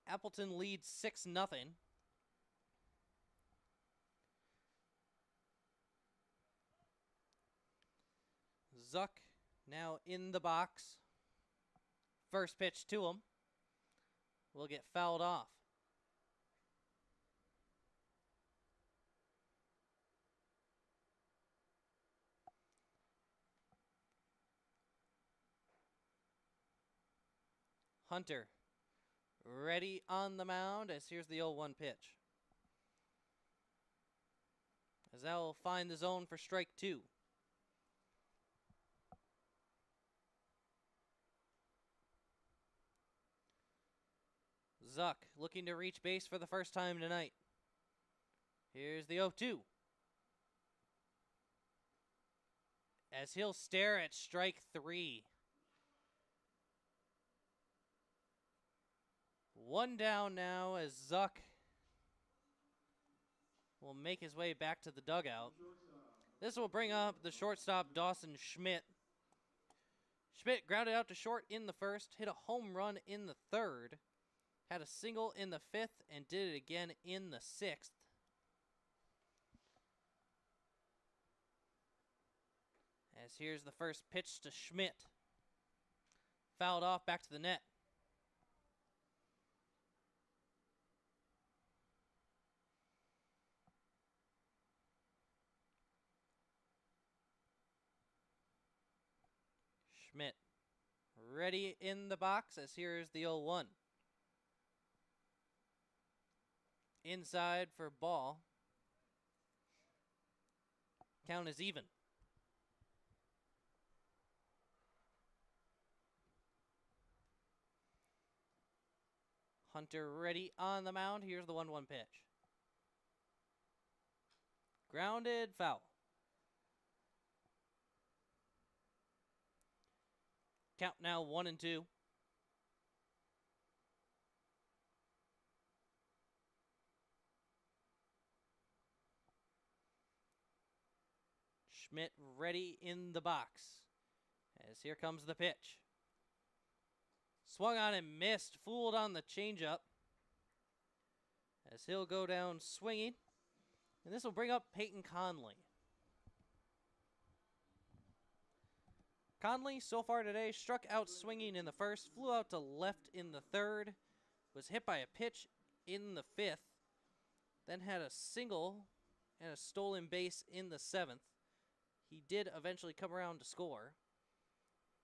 Appleton leads 6-0. Zuck now in the box. First pitch to him will get fouled off. Hunter ready on the mound as here's the 0-1 pitch. As that will find the zone for strike 2. Zuck looking to reach base for the first time tonight. Here's the 0-2. As he'll stare at strike 3. One down now as Zuck will make his way back to the dugout. This will bring up the shortstop, Dawson Schmidt. Schmidt grounded out to short in the first, hit a home run in the third, had a single in the 5th, and did it again in the 6th. As here's the first pitch to Schmidt. Fouled off back to the net. Schmidt ready in the box as here's the 0-1. Inside for ball. Count is even. Hunter ready on the mound. Here's the 1-1 pitch. Grounded, foul. Count now 1-2. Schmidt ready in the box. As here comes the pitch. Swung on and missed. Fooled on the changeup. As he'll go down swinging. And this will bring up Peyton Conley. Conley, so far today, struck out swinging in the first, flew out to left in the third, was hit by a pitch in the 5th, then had a single and a stolen base in the 7th. He did eventually come around to score.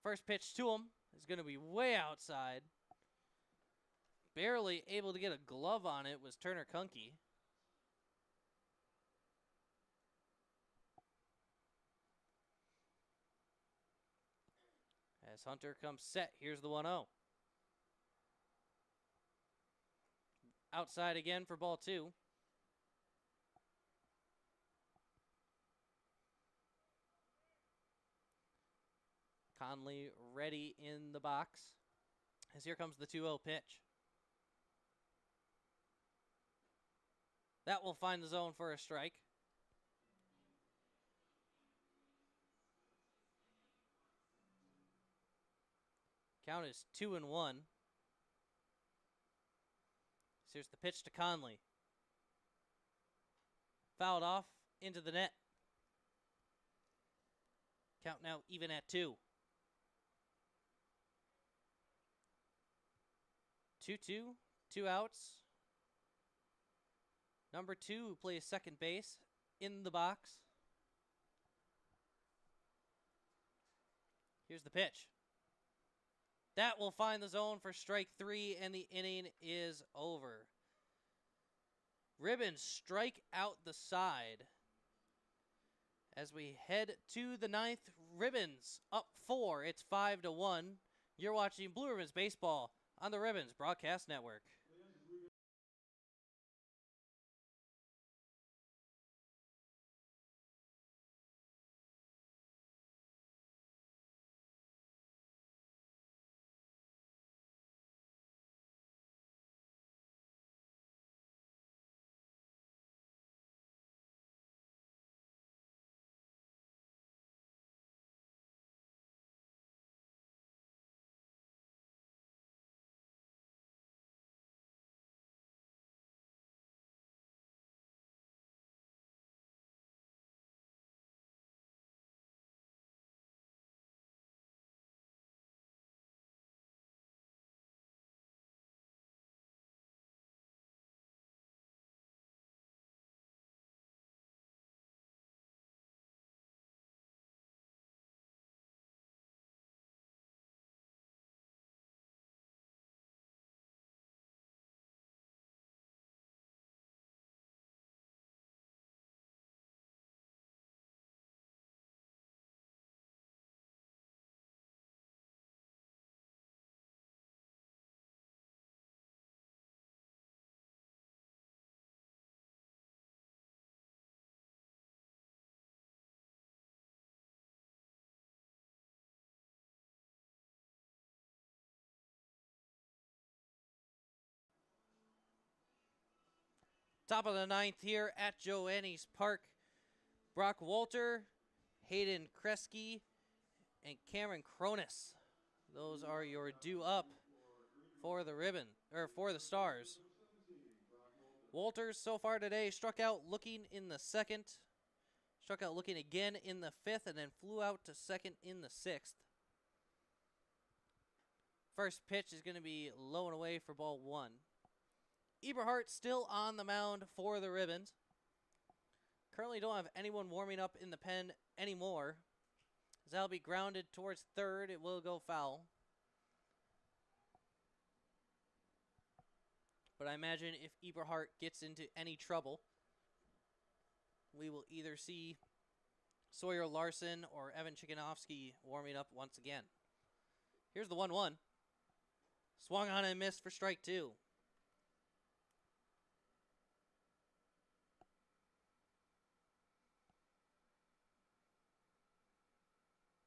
First pitch to him is going to be way outside. Barely able to get a glove on it was Turner Kunke. As Hunter comes set, here's the 1-0. Outside again for ball 2. Conley ready in the box. As here comes the 2-0 pitch. That will find the zone for a strike. Count is 2-1. So here's the pitch to Conley. Fouled off into the net. Count now even at 2. 2-2, 2 outs. Number 2 who plays second base in the box. Here's the pitch. That will find the zone for strike 3, and the inning is over. Ribbons strike out the side. As we head to the 9th, Ribbons up 4. It's 5-1. You're watching Blue Ribbons Baseball on the Ribbons Broadcast Network. Top of the ninth here at Joannes Park. Brock Walter, Hayden Kresge, and Cameron Cronus. Those are your due up for the ribbon, or for the Stars. Walters so far today struck out looking in the second, struck out looking again in the fifth, and then flew out to second in the sixth. First pitch is going to be low and away for ball one. Eberhardt still on the mound for the Ribbons. Currently don't have anyone warming up in the pen anymore. As that'll be grounded towards third, it will go foul. But I imagine if Eberhardt gets into any trouble, we will either see Sawyer Larson or Evan Chikanovsky warming up once again. Here's the 1-1. Swung on and missed for strike two.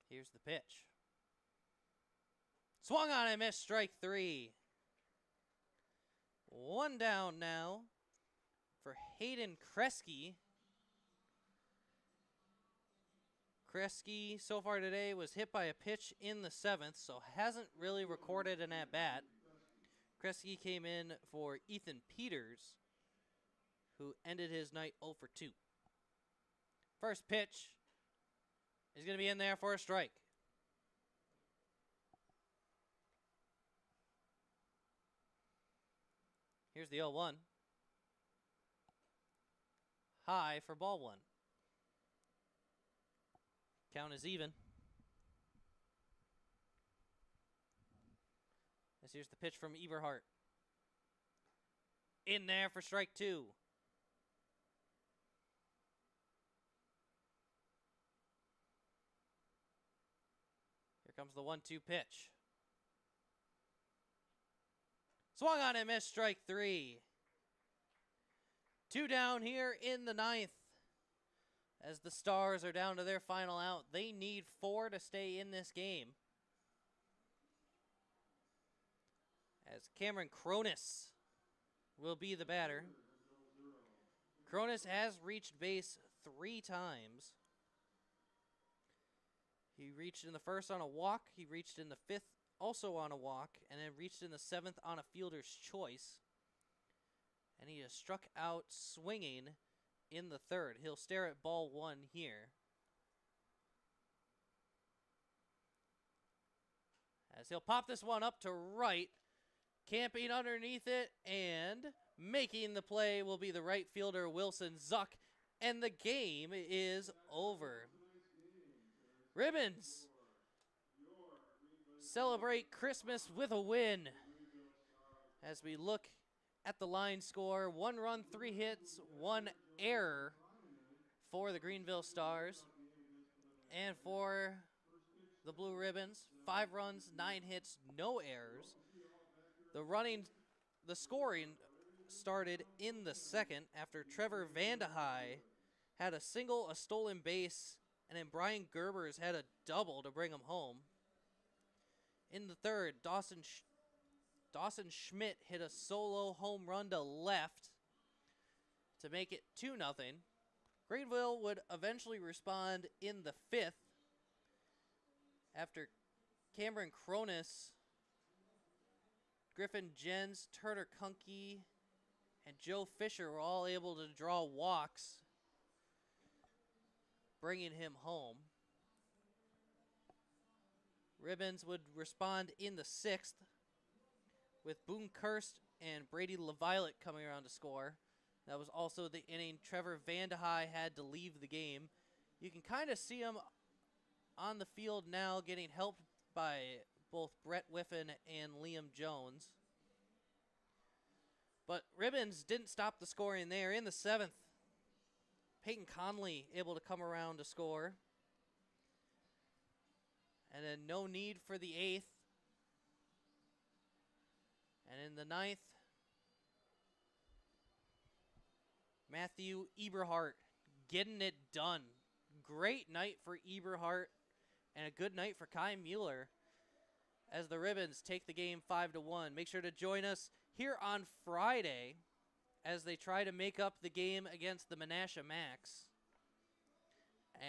Here's the pitch. Swung on and missed, strike three. One down now for Hayden Kresge. Kresge so far today was hit by a pitch in the seventh, so hasn't really recorded an at-bat. Kresge came in for Ethan Peters, who ended his night 0 for 2. First pitch is going to be in there for a strike. Here's the 0-1. High for ball one. Count is even. As here's the pitch from Eberhardt. In there for strike two. Here comes the 1-2 pitch. Swung on and missed, strike three. Two down here in the ninth. As the Stars are down to their final out, they need 4 to stay in this game. As Cameron Cronus will be the batter. Cronus has reached base 3 times. He reached in the first on a walk. He reached in the fifth also on a walk. And then reached in the seventh on a fielder's choice. And he has struck out swinging in the third. He'll stare at ball one here. As he'll pop this one up to right. Camping underneath it and making the play will be the right fielder Wilson Zuck. And the game is over. Ribbons celebrate Christmas with a win. As we look at the line score, 1 run, 3 hits, 1 error for the Greenville Stars. And for the Blue Ribbons, 5 runs, 9 hits, no errors. The scoring started in the second after Trevor Vandehei had a single, a stolen base, and then Brian Gerbers had a double to bring him home. In the third, Dawson Schmidt hit a solo home run to left to make it 2-0. Greenville would eventually respond in the fifth after Cameron Cronus, Griffin Jens, Turner Kunke, and Joe Fisher were all able to draw walks, bringing him home. Ribbons would respond in the sixth with Boone Kirst and Brady LaViolette coming around to score. That was also the inning Trevor Vandehei had to leave the game. You can kind of see him on the field now getting helped by both Brett Whiffen and Liam Jones. But Ribbons didn't stop the scoring there. In the seventh, Peyton Conley able to come around to score. And then no need for the eighth. And in the ninth, Matthew Eberhardt getting it done. Great night for Eberhardt and a good night for Kai Mueller as the Ribbons take the game 5-1. Make sure to join us here on Friday as they try to make up the game against the Menasha Max.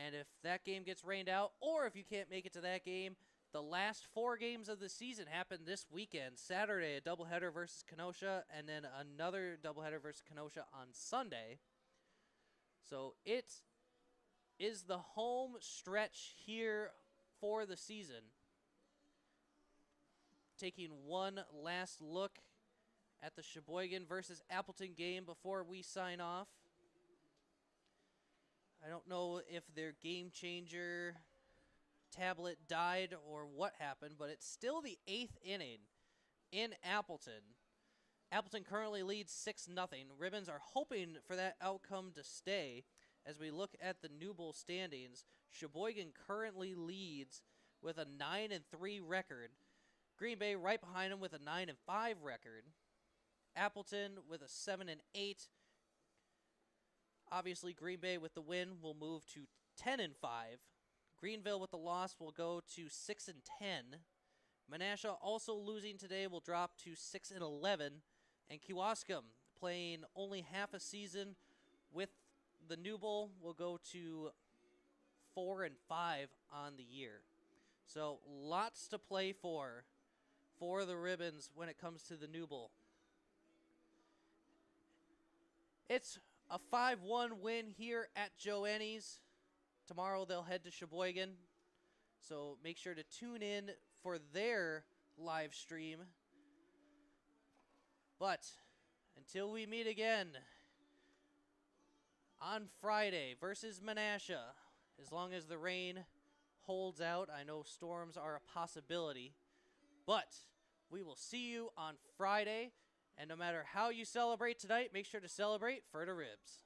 And if that game gets rained out, or if you can't make it to that game, the last 4 games of the season happen this weekend. Saturday, a doubleheader versus Kenosha, and then another doubleheader versus Kenosha on Sunday. So it is the home stretch here for the season. Taking one last look at the Sheboygan versus Appleton game before we sign off. I don't know if their game changer tablet died or what happened, but it's still the 8th inning in Appleton. Appleton currently leads 6-0. Ribbons are hoping for that outcome to stay. As we look at the New Bowl standings, Sheboygan currently leads with a 9-3 record. Green Bay right behind them with a 9-5 record. Appleton with a 7-8. Obviously, Green Bay with the win will move to 10-5. Greenville with the loss will go to 6-10. Menasha also losing today will drop to 6-11. And Kewaskum, playing only half a season with the New Bowl, will go to 4-5 on the year. So lots to play for the Ribbons when it comes to the New Bowl. It's a 5-1 win here at Joanne's. Tomorrow they'll head to Sheboygan. So make sure to tune in for their live stream. But until we meet again on Friday versus Menasha, as long as the rain holds out, I know storms are a possibility, but we will see you on Friday. And no matter how you celebrate tonight, make sure to celebrate for the Ribs.